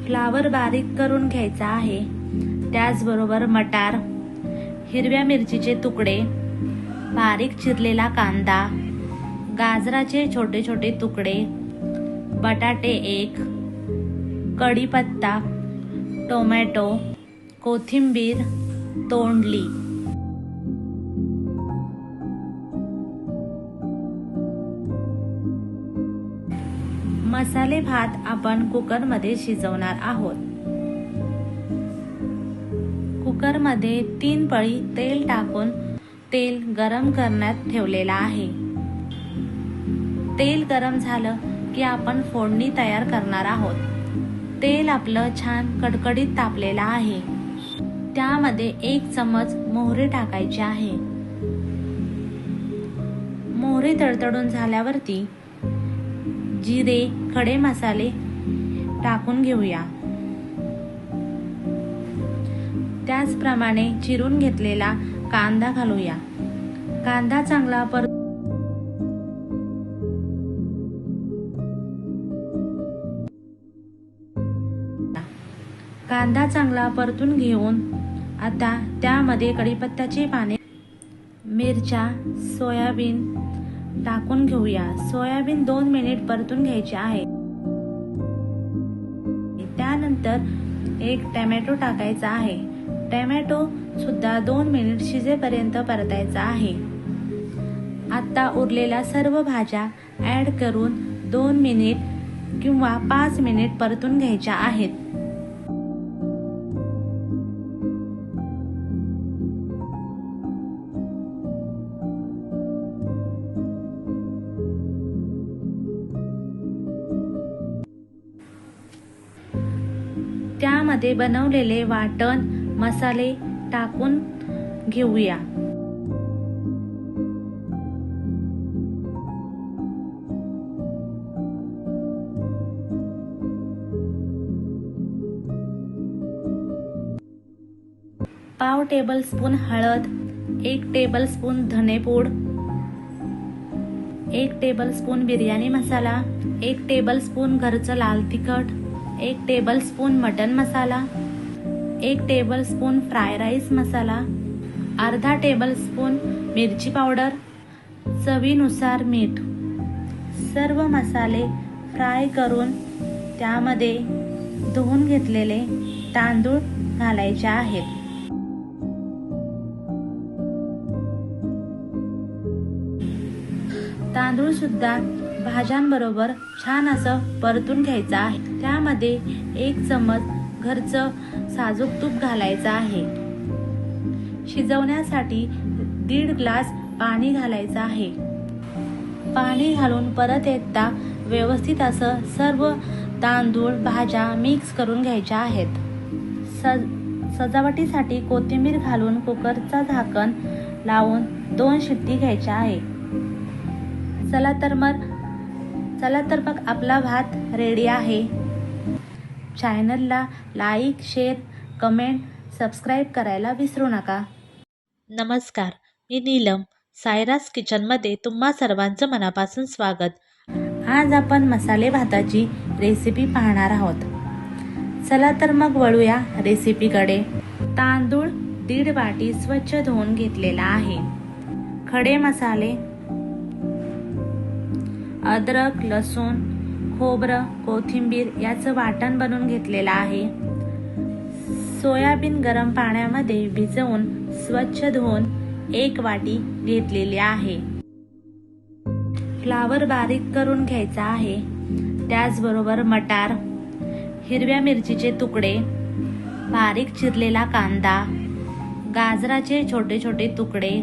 फ्लावर बारीक करून घ्यायचा आहे. त्याचबरोबर मटार, हिरव्या मिरचीचे तुकडे, बारीक चिरलेला कांदा, गाजराचे छोटे छोटे तुकडे, बटाटे 1, कढीपत्ता, टोमॅटो, कोथिंबीर, तोंडली. मसाले भात आपण कुकरमध्ये शिजवणार आहोत. कुकरमध्ये 3 पळी तेल टाकून तेल गरम करण्यात ठेवलेला आहे. तेल गरम झालं की आपण फोडणी तयार करणार आहोत. तेल आपलं छान कडकडीत तापलेलं आहे. त्यामध्ये 1 चमच मोहरी टाकायची आहे. मोहरी तडतडून झाल्यावरती जिरे, खडे मसाले टाकून घेऊया. त्याचप्रमाणे चिरून घेतलेला कांदा घालूया. कांदा चांगला परतून घेऊन आता त्यामध्ये कढीपत्त्याची पाने, मिरच्या, सोयाबीन टाकून घेऊया. सोयाबीन 2 मिनिट परतून घ्यायचे आहे. त्यानंतर एक टोमॅटो टाकायचा आहे. टोमॅटो सुद्धा 2 मिनिट शिजेपर्यंत परतायचा आहे. आता उरलेल्या सर्व भाज्या ॲड करून 2 मिनिट किंवा 5 मिनिट परतून घ्यायच्या आहेत. त्यामध्ये बनवलेले वाटण मसाले टाकून घेऊया. पाव टेबलस्पून हळद, 1 टेबलस्पून धनेपूड, 1 टेबलस्पून बिर्याणी मसाला, 1 टेबलस्पून घरचं लाल तिखट, 1 टेबलस्पून मटन मसाला, 1 टेबलस्पून फ्राय राईस मसाला, अर्धा टेबलस्पून मिरची पावडर, चवीनुसार मीठ. सर्व मसाले फ्राय करून त्यामध्ये धुवून घेतलेले तांदूळ घालायचे आहेत. तांदूळ सुद्धा भाज्यांबरोबर छान असं परतून घ्यायचं आहे. त्यामध्ये 1 चमच घरचं साजूक तूप घालायचं आहे. शिजवण्यासाठी 1.5 ग्लास पाणी घालायचं आहे. पाणी घालून परत एकदा व्यवस्थित असं सर्व तांदूळ भाज्या मिक्स करून घ्यायच्या आहेत. सजावटीसाठी कोथिंबीर घालून कुकरचा झाकण लावून 2 शिट्टी घ्यायच्या आहे. चला तर मग आपला भात रेडी आहे. चॅनलला लाईक, शेअर, कमेंट, सबस्क्राईब करायला विसरू नका. नमस्कार, मी नीलम. सायरास किचनमध्ये तुम्हा सर्वांचं मनापासून स्वागत. आज आपण मसाले भाताची रेसिपी पाहणार आहोत. चला तर मग वळूया रेसिपीकडे. तांदूळ 1.5 वाटी स्वच्छ धुवून घेतलेला आहे. खडे मसाले, अद्रक, लसूण, खोबरं, कोथिंबीर याचं वाटण बनवून घेतलेलं आहे. सोयाबीन गरम पाण्यामध्ये भिजवून स्वच्छ धुवून 1 वाटी घेतलेली आहे. फ्लावर बारीक करून घ्यायचा आहे. त्याचबरोबर मटार, हिरव्या मिरचीचे तुकडे, बारीक चिरलेला कांदा, गाजराचे छोटे छोटे तुकडे,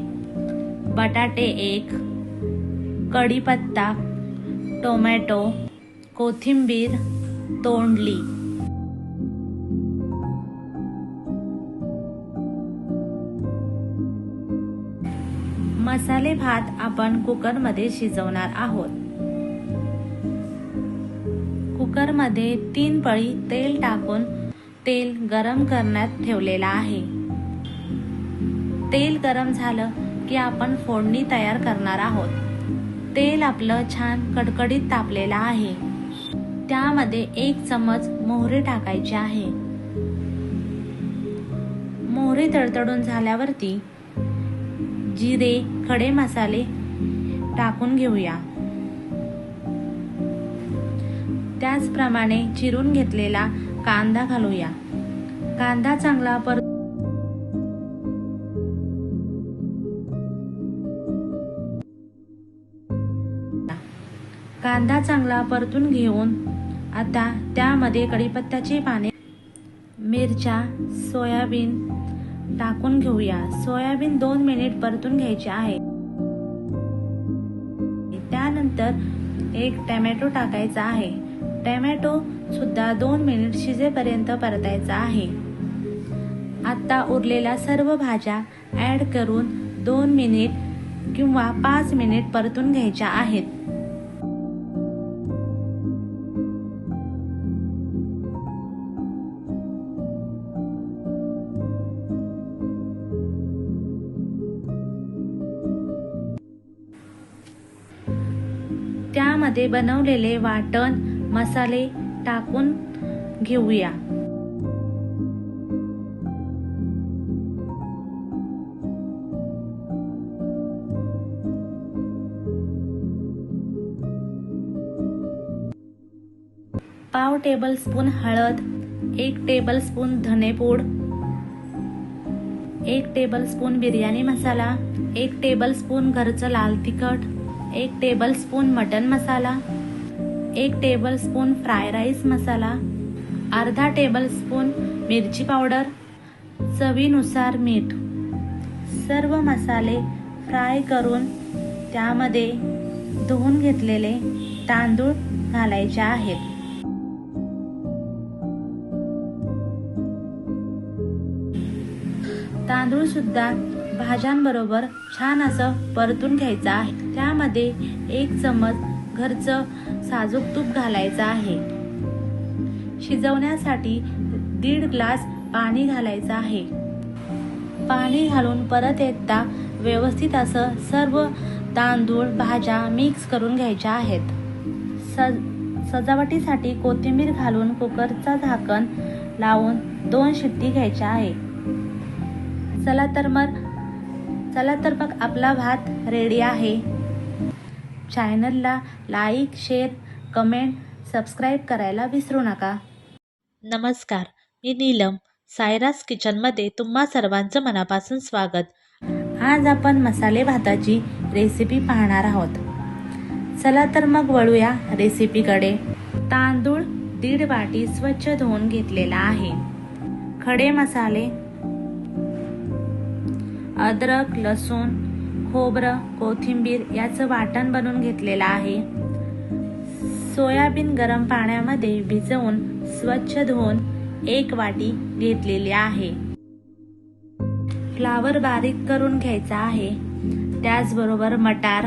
बटाटे 1, कढीपत्ता, टोमॅटो, कोथिंबीर, तोंडली. मसाले भात आपण कुकरमध्ये शिजवणार आहोत. कुकरमध्ये 3 पळी तेल टाकून तेल गरम करण्यात ठेवलेला आहे. तेल गरम झालं की आपण फोडणी तयार करणार आहोत. तेल आपलं छान कडकडीत तापलेलं आहे. त्यामध्ये 1 चमच मोहरी टाकायची आहे. मोहरी तडतडून झाल्यावरती जिरे, खडे मसाले टाकून घेऊया. त्याचप्रमाणे चिरून घेतलेला कांदा घालूया. कांदा चांगला परतून घेऊन आता त्यामध्ये कढीपत्त्याची पाने, मिरच्या, सोयाबीन टाकून घेऊया. सोयाबीन 2 मिनिट परतून घ्यायचे आहे. त्यानंतर 1 टोमॅटो टाकायचा आहे. टोमॅटो सुद्धा 2 मिनिट शिजेपर्यंत परतायचा आहे. आता उरलेल्या सर्व भाज्या ऍड करून 2 मिनिट किंवा 5 मिनिट परतून घ्यायच्या आहेत. त्यामध्ये बनवलेले वाटण मसाले टाकून घेऊया. पाव टेबलस्पून हळद, 1 टेबलस्पून धनेपूड, 1 टेबलस्पून बिर्याणी मसाला, 1 टेबलस्पून घरचं लाल तिखट, 1 टेबलस्पून मटन मसाला, 1 टेबलस्पून फ्राय राईस मसाला, अर्धा टेबलस्पून मिरची पावडर, चवीनुसार मीठ. सर्व मसाले फ्राय करून त्यामध्ये धुवून घेतलेले तांदूळ घालायचे आहेत. तांदूळ सुद्धा भाज्यांबरोबर छान असं परतून घ्यायचं आहे. त्यामध्ये 1 चमच घरचं साजूक तूप घालायचं आहे. शिजवण्यासाठी 1.5 ग्लास पाणी घालायचं आहे. पाणी घालून परत एकदा व्यवस्थित असं सर्व तांदूळ भाज्या मिक्स करून घ्यायच्या आहेत. सजावटीसाठी कोथिंबीर घालून कुकरचा झाकण लावून 2 शिट्टी घ्यायच्या आहे. चला तर मग आपला भात रेडी आहे. चॅनलला लाईक, शेअर, कमेंट, सबस्क्राईब करायला विसरू नका. नमस्कार, मी नीलम. सायरास किचनमध्ये तुम्हा सर्वांचं मनापासून स्वागत. आज आपण मसाले भाताची रेसिपी पाहणार आहोत. चला तर मग वळूया रेसिपीकडे. तांदूळ 1.5 वाटी स्वच्छ धुवून घेतलेला आहे. खडे मसाले, अद्रक, लसूण, खोबरं, कोथिंबीर याचं वाटण बनवून घेतलेलं आहे. सोयाबीन गरम पाण्यामध्ये भिजवून स्वच्छ धुवून 1 वाटी घेतलेली आहे. फ्लावर बारीक करून घ्यायचा आहे. त्याचबरोबर मटार,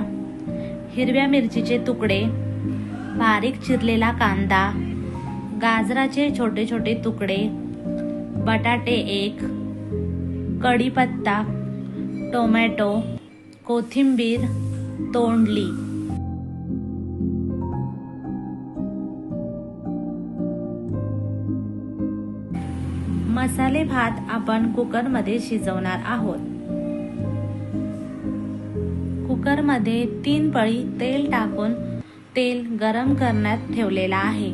हिरव्या मिरचीचे तुकडे, बारीक चिरलेला कांदा, गाजराचे छोटे छोटे तुकडे, बटाटे 1, कढीपत्ता, टोमॅटो, कोथिंबीर तोंडली. मसाले भात आपण कुकरमध्ये शिजवणार आहोत. कुकरमध्ये 3 पळी तेल टाकून तेल गरम करण्यात ठेवलेला आहे.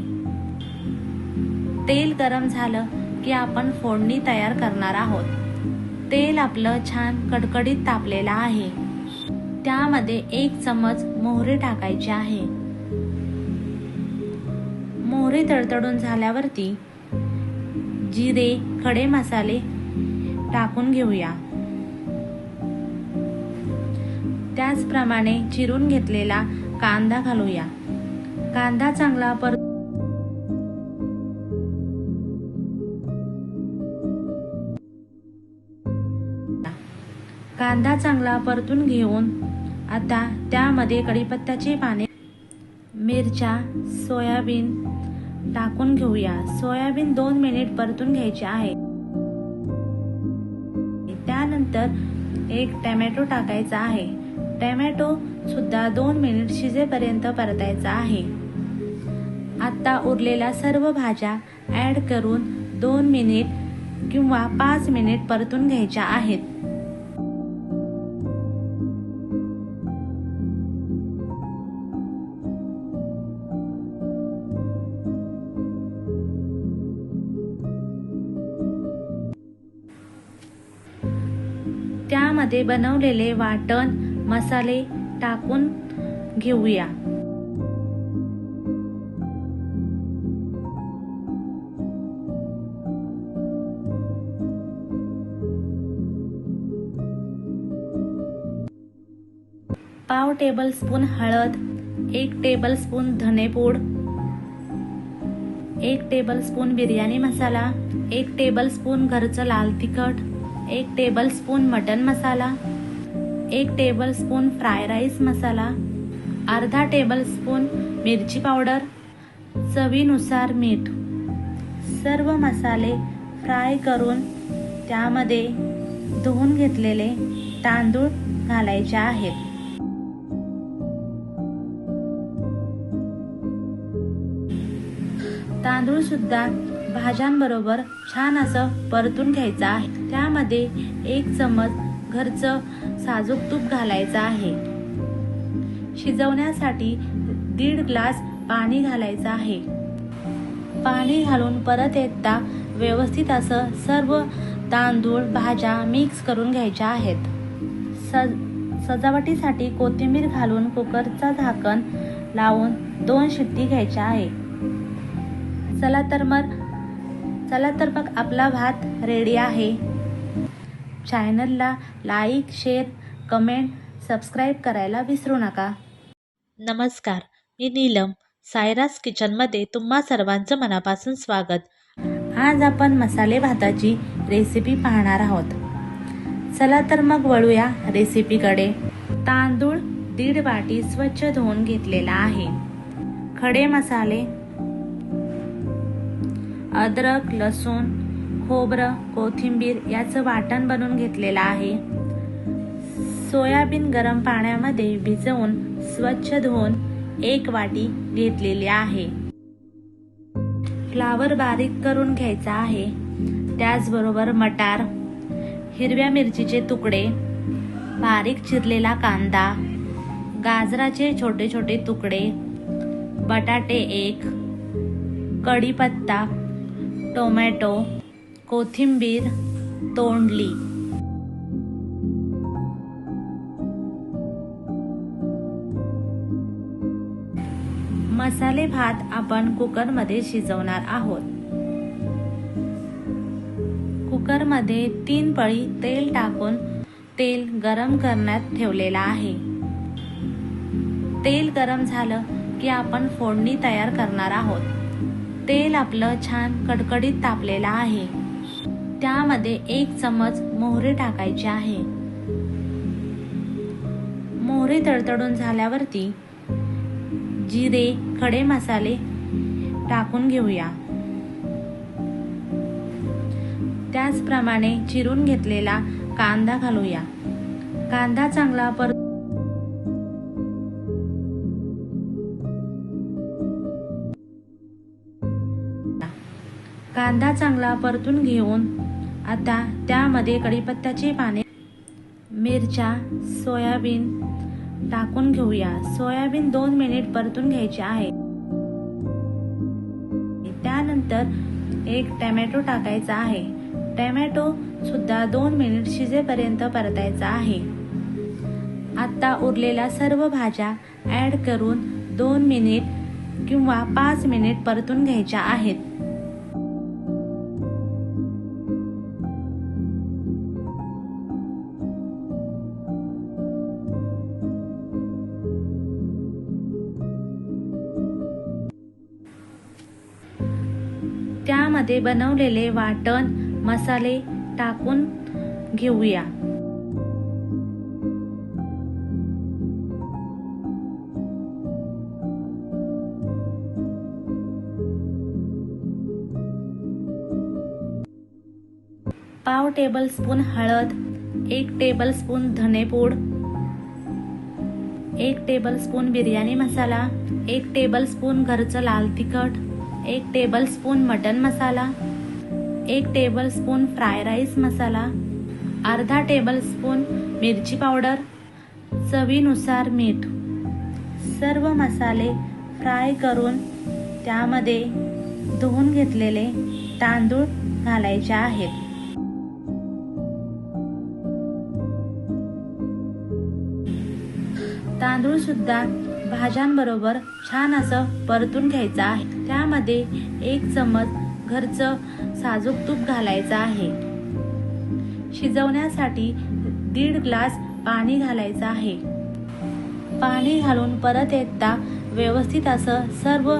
तेल गरम झालं की आपण फोडणी तयार करणार आहोत. तेल आपलं छान कडकडीत तापलेलं आहे. त्यामध्ये 1 चमच मोहरी टाकायची आहे. मोहरी तडतडून झाल्यावरती जिरे, खडे मसाले टाकून घेऊया. त्याचप्रमाणे चिरून घेतलेला कांदा घालूया. कांदा चांगला परतून घेऊन आता त्यामध्ये कढीपत्त्याची पाने, मिरच्या, सोयाबीन टाकून घेऊया. सोयाबीन 2 मिनिट परतून घ्यायचे आहे. त्यानंतर 1 टोमॅटो टाकायचा आहे. टोमॅटो सुद्धा 2 मिनिट शिजेपर्यंत परतायचा आहे. आता उरलेल्या सर्व भाज्या ऍड करून 2 मिनिट किंवा 5 मिनिट परतून घ्यायच्या आहेत. त्यामध्ये बनवलेले वाटण मसाले टाकून घेऊया. पाव टेबलस्पून हळद, 1 टेबलस्पून धनेपूड, 1 टेबलस्पून बिर्याणी मसाला, 1 टेबलस्पून घरचं लाल तिखट, 1 टेबलस्पून मटन मसाला, 1 टेबलस्पून फ्राय राईस मसाला, अर्धा टेबलस्पून मिरची पावडर, चवीनुसार मीठ. सर्व मसाले फ्राय करून त्यामध्ये धुवून घेतलेले तांदूळ घालायचे आहेत. तांदूळ सुद्धा भाज्यांबरोबर छान असं परतून घ्यायचं आहे. त्यामध्ये 1 चमच घरचं साजूक तूप घालायचं आहे. शिजवण्यासाठी 1.5 ग्लास पाणी घालायचं आहे. पाणी घालून परत एकदा व्यवस्थित असं सर्व तांदूळ भाज्या मिक्स करून घ्यायच्या आहेत. सजावटीसाठी कोथिंबीर घालून कुकरचा झाकण लावून 2 शिट्टी घ्यायच्या आहे. चला तर मग आपला भात रेडी आहे. चॅनलला लाईक, शेअर, कमेंट, सबस्क्राईब करायला विसरू नका. नमस्कार, मी नीलम. सायरास किचनमध्ये तुम्हा सर्वांचं मनापासून स्वागत. आज आपण मसाले भाताची रेसिपी पाहणार आहोत. चला तर मग वळूया रेसिपीकडे. तांदूळ 1.5 वाटी स्वच्छ धुवून घेतलेला आहे. खडे मसाले, अद्रक, लसूण, खोबरं, कोथिंबीर याचं वाटण बनवून घेतलेलं आहे. सोयाबीन गरम पाण्यामध्ये भिजवून स्वच्छ धुवून 1 वाटी घेतलेली आहे. फ्लावर बारीक करून घ्यायचा आहे. त्याचबरोबर मटार, हिरव्या मिरचीचे तुकडे, बारीक चिरलेला कांदा, गाजराचे छोटे छोटे तुकडे, बटाटे 1, कढीपत्ता, टोमॅटो, कोथिंबीर तोंडली. मसाले भात आपण कुकरमध्ये शिजवणार आहोत. कुकरमध्ये 3 पळी तेल टाकून तेल गरम करण्यात ठेवलेला आहे. तेल गरम झालं की आपण फोडणी तयार करणार आहोत. तेल आपलं छान कडकडीत तापलेलं आहे. त्यामध्ये 1 चमच मोहरी टाकायची आहे. मोहरी तडतडून झाल्यावरती जिरे, खडे मसाले टाकून घेऊया. त्याचप्रमाणे चिरून घेतलेला कांदा घालूया. कांदा चांगला परतून घेऊन आता त्यामध्ये कढीपत्त्याची पाने, मिरच्या, सोयाबीन टाकून घेऊया. सोयाबीन 2 मिनिट परतून घ्यायचे आहे. त्यानंतर 1 टोमॅटो टाकायचा आहे. टोमॅटो सुद्धा 2 मिनिट शिजेपर्यंत परतायचा आहे. आता उरलेल्या सर्व भाज्या ऍड करून 2 मिनिट किंवा 5 मिनिट परतून घ्यायच्या आहेत. त्यामध्ये बनवलेले वाटण मसाले टाकून घेऊया. पाव टेबलस्पून हळद, 1 टेबलस्पून धनेपूड, 1 टेबलस्पून बिर्याणी मसाला, 1 टेबलस्पून घरचं लाल तिखट, 1 टेबलस्पून मटन मसाला, 1 टेबलस्पून फ्राय राईस मसाला, अर्धा टेबलस्पून मिरची पावडर, चवीनुसार मीठ. सर्व मसाले फ्राय करून त्यामध्ये धुवून घेतलेले तांदूळ घालायचे आहेत. तांदूळ सुद्धा भाज्यांबरोबर छान असं परतून घ्यायचं आहे. त्यामध्ये 1 चमच घरचं साजूक तूप घालायचं आहे. शिजवण्यासाठी 1.5 ग्लास पाणी घालायचं आहे. पाणी घालून परत एकदा व्यवस्थित असं सर्व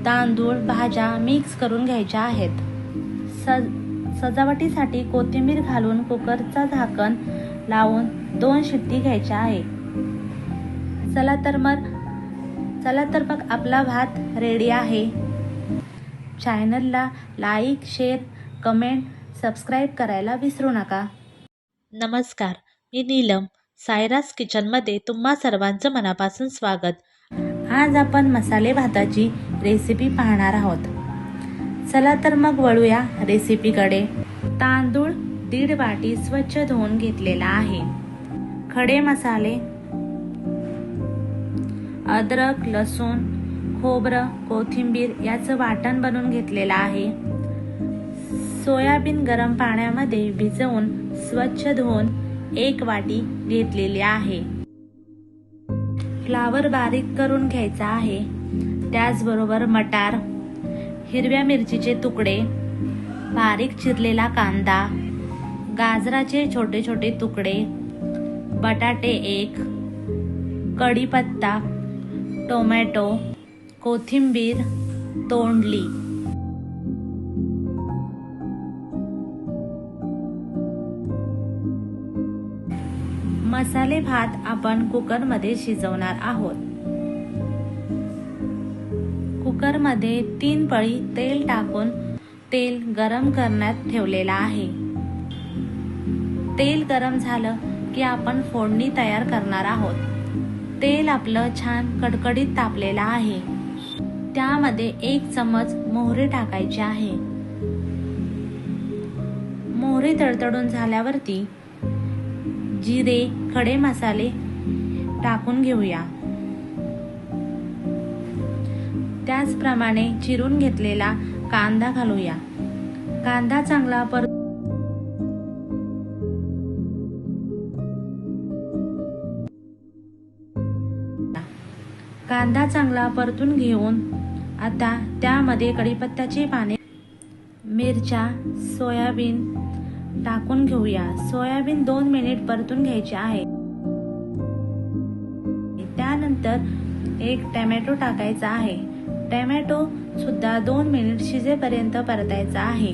तांदूळ भाज्या मिक्स करून घ्यायच्या आहेत. सजावटीसाठी कोथिंबीर घालून कुकरचं झाकण लावून 2 शिट्टी घ्यायच्या आहे. चला तर मग आपला भात रेडी आहे. चॅनलला लाईक, शेअर, कमेंट, सबस्क्राईब करायला विसरू नका. नमस्कार, मी नीलम. सायरास किचनमध्ये तुम्हा सर्वांचं मनापासून स्वागत. आज आपण मसाले भाताची रेसिपी पाहणार आहोत. चला तर मग वळूया रेसिपीकडे. तांदूळ 1.5 वाटी स्वच्छ धुवून घेतलेला आहे. खडे मसाले, अद्रक, लसूण, खोबरं, कोथिंबीर याचं वाटण बनवून घेतलेलं आहे. सोयाबीन गरम पाण्यामध्ये भिजवून स्वच्छ धुवून 1 वाटी घेतलेली आहे. फ्लावर बारीक करून घ्यायचा आहे. त्याचबरोबर मटार, हिरव्या मिरचीचे तुकडे, बारीक चिरलेला कांदा, गाजराचे छोटे छोटे तुकडे, बटाटे 1, कढीपत्ता, टोमॅटो, कोथिंबीर तोंडली. मसाले भात आपण कुकरमध्ये शिजवणार आहोत. कुकरमध्ये 3 पळी तेल टाकून तेल गरम करण्यात ठेवलेला आहे. तेल गरम झालं की आपण फोडणी तयार करणार आहोत. तेल आपलं छान कडकडीत तापलेलं आहे. त्यामध्ये 1 चमच मोहरी टाकायची आहे. मोहरी तडतडून झाल्यावरती जिरे, खडे मसाले टाकून घेऊया. त्याचप्रमाणे चिरून घेतलेला कांदा घालूया. कांदा चांगला परतून घेऊन आता त्यामध्ये कढीपत्त्याची पाने, मिरच्या, सोयाबीन टाकून घेऊया. सोयाबीन 2 मिनिट परतून घ्यायचे आहे. त्यानंतर 1 टोमॅटो टाकायचा आहे. टोमॅटो सुद्धा 2 मिनिट शिजेपर्यंत परतायचा आहे.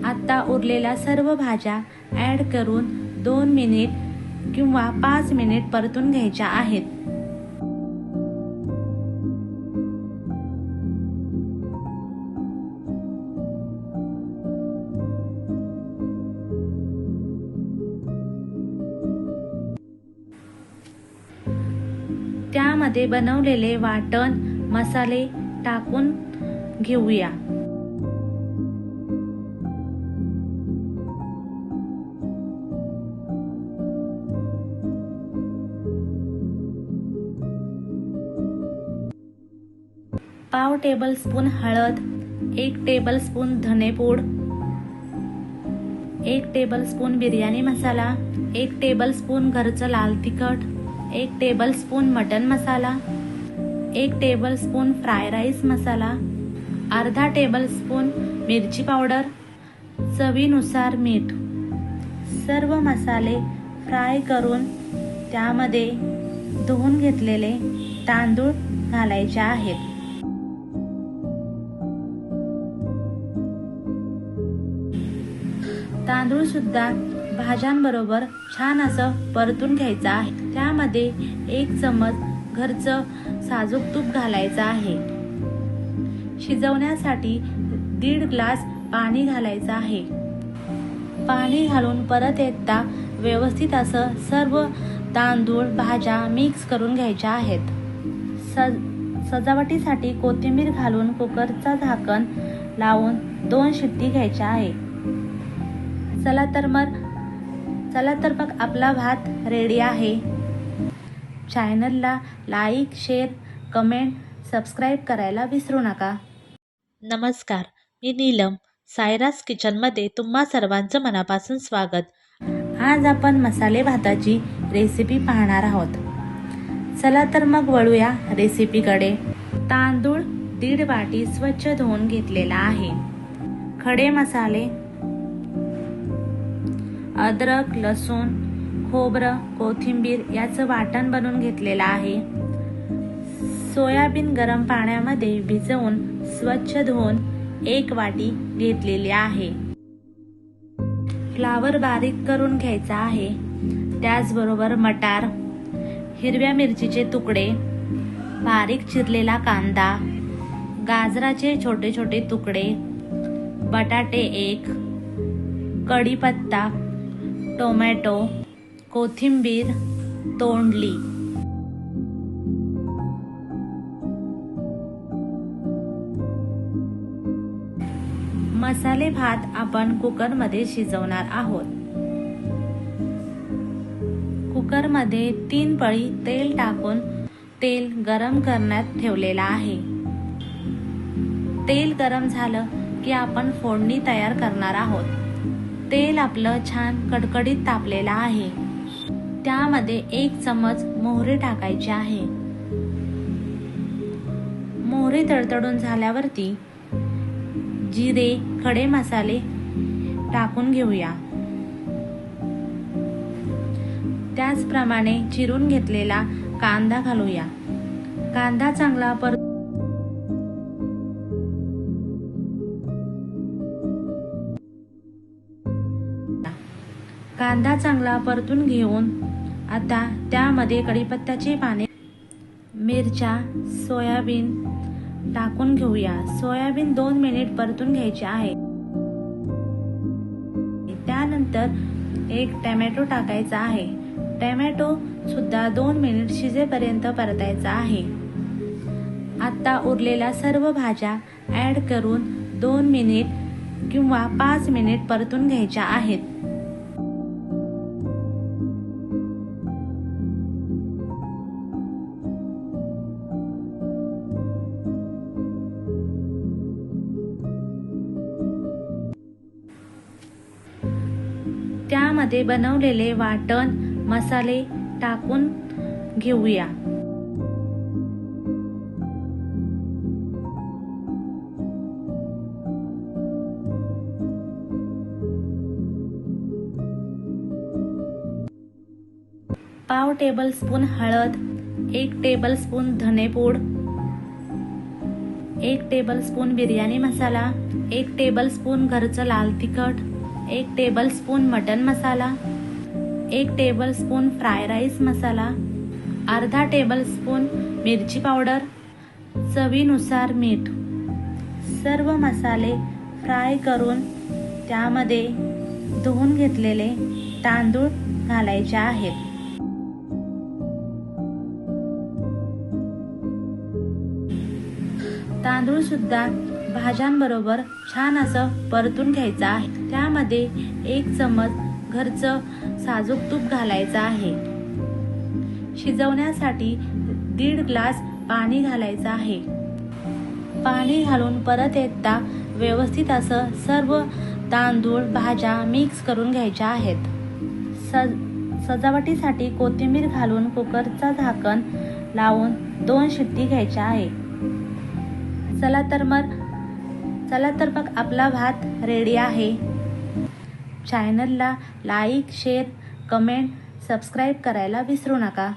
आता उरलेल्या सर्व भाज्या ॲड करून 2 मिनिट किंवा 5 मिनिट परतून घ्यायच्या आहेत. त्यामध्ये बनवलेले वाटण मसाले टाकून घेऊया. पाव टेबलस्पून हळद, 1 टेबलस्पून धनेपूड, 1 टेबलस्पून बिर्याणी मसाला, 1 टेबलस्पून घरचं लाल तिखट, 1 टेबलस्पून मटन मसाला, 1 टेबलस्पून फ्राय राईस मसाला, अर्धा टेबलस्पून मिरची पावडर, चवीनुसार मीठ. सर्व मसाले फ्राय करून त्यामध्ये धुवून घेतलेले तांदूळ घालायचे आहेत. तांदूळ सुद्धा भाज्यांबरोबर छान असं परतून घ्यायचं आहे. त्यामध्ये 1 चमच घरचं साजूक तूप घालायचं आहे. शिजवण्यासाठी 1.5 ग्लास पाणी घालायचं आहे. पाणी घालून परत एकदा व्यवस्थित असं सर्व तांदूळ भाज्या मिक्स करून घ्यायच्या आहेत. सजावटीसाठी कोथिंबीर घालून कुकरचा झाकण लावून 2 शिट्टी घ्यायच्या आहे. चला तर मग आपला भात रेडी आहे. चॅनलला लाईक, शेअर, कमेंट, सबस्क्राईब करायला विसरू नका. नमस्कार, मी नीलम. सायरास किचनमध्ये तुम्हा सर्वांचं मनापासून स्वागत. आज आपण मसाले भाताची रेसिपी पाहणार आहोत. चला तर मग वळूया रेसिपीकडे. तांदूळ 1.5 वाटी स्वच्छ धुवून घेतलेला आहे. खडे मसाले, अद्रक, लसूण, खोबरं, कोथिंबीर याचं वाटण बनवून घेतलेलं आहे. सोयाबीन गरम पाण्यामध्ये भिजवून स्वच्छ धुवून 1 वाटी घेतलेली आहे. फ्लावर बारीक करून घ्यायचा आहे. त्याचबरोबर मटार, हिरव्या मिरचीचे तुकडे, बारीक चिरलेला कांदा, गाजराचे छोटे छोटे तुकडे, बटाटे 1, कढीपत्ता, टोमॅटो, कोथिंबीर तोंडली. मसाले भात आपण कुकरमध्ये शिजवणार आहोत. कुकरमध्ये 3 पळी तेल टाकून तेल गरम करण्यात ठेवलेला आहे. तेल गरम झालं की आपण फोडणी तयार करणार आहोत. तेल आपलं छान कडकडीत तापलेलं आहे. त्यामध्ये 1 चमच मोहरी टाकायची आहे. मोहरी तडतडून झाल्यावरती जिरे, खडे मसाले टाकून घेऊया. त्याचप्रमाणे चिरून घेतलेला कांदा घालूया. कांदा चांगला परतून घेऊन आता त्यामध्ये कढीपत्त्याची पाने, मिरच्या, सोयाबीन टाकून घेऊया. सोयाबीन 2 मिनिट परतून घ्यायचे आहे. त्यानंतर एक टोमॅटो टाकायचा आहे. टोमॅटो सुद्धा 2 मिनिट शिजेपर्यंत परतायचा आहे. आता उरलेल्या सर्व भाज्या ॲड करून 2 मिनिट किंवा 5 मिनिट परतून घ्यायच्या आहेत. त्यामध्ये बनवलेले वाटण मसाले टाकून घेऊया. पाव टेबलस्पून हळद, 1 टेबलस्पून धनेपूड, 1 टेबलस्पून बिर्याणी मसाला, 1 टेबलस्पून घरचं लाल तिखट, 1 टेबलस्पून मटन मसाला, 1 टेबलस्पून फ्राय राईस मसाला, अर्धा टेबलस्पून मिरची पावडर, चवीनुसार मीठ. सर्व मसाले फ्राय करून त्यामध्ये धुवून घेतलेले तांदूळ घालायचे आहेत. तांदूळ सुद्धा भाज्यांबरोबर छान असं परतून घ्यायचं आहे. त्यामध्ये 1 चमच घरचं साजूक तूप घालायचं आहे. शिजवण्यासाठी 1.5 ग्लास पाणी घालायचं आहे. पाणी घालून परत एकदा व्यवस्थित असं सर्व तांदूळ भाज्या मिक्स करून घ्यायच्या आहेत. सजावटीसाठी कोथिंबीर घालून कुकरचा झाकण लावून 2 शिट्टी घ्यायच्या आहे. चला तर मग आपला भात रेडी आहे. चॅनलला लाईक, शेअर, कमेंट, सबस्क्राईब करायला विसरू नका.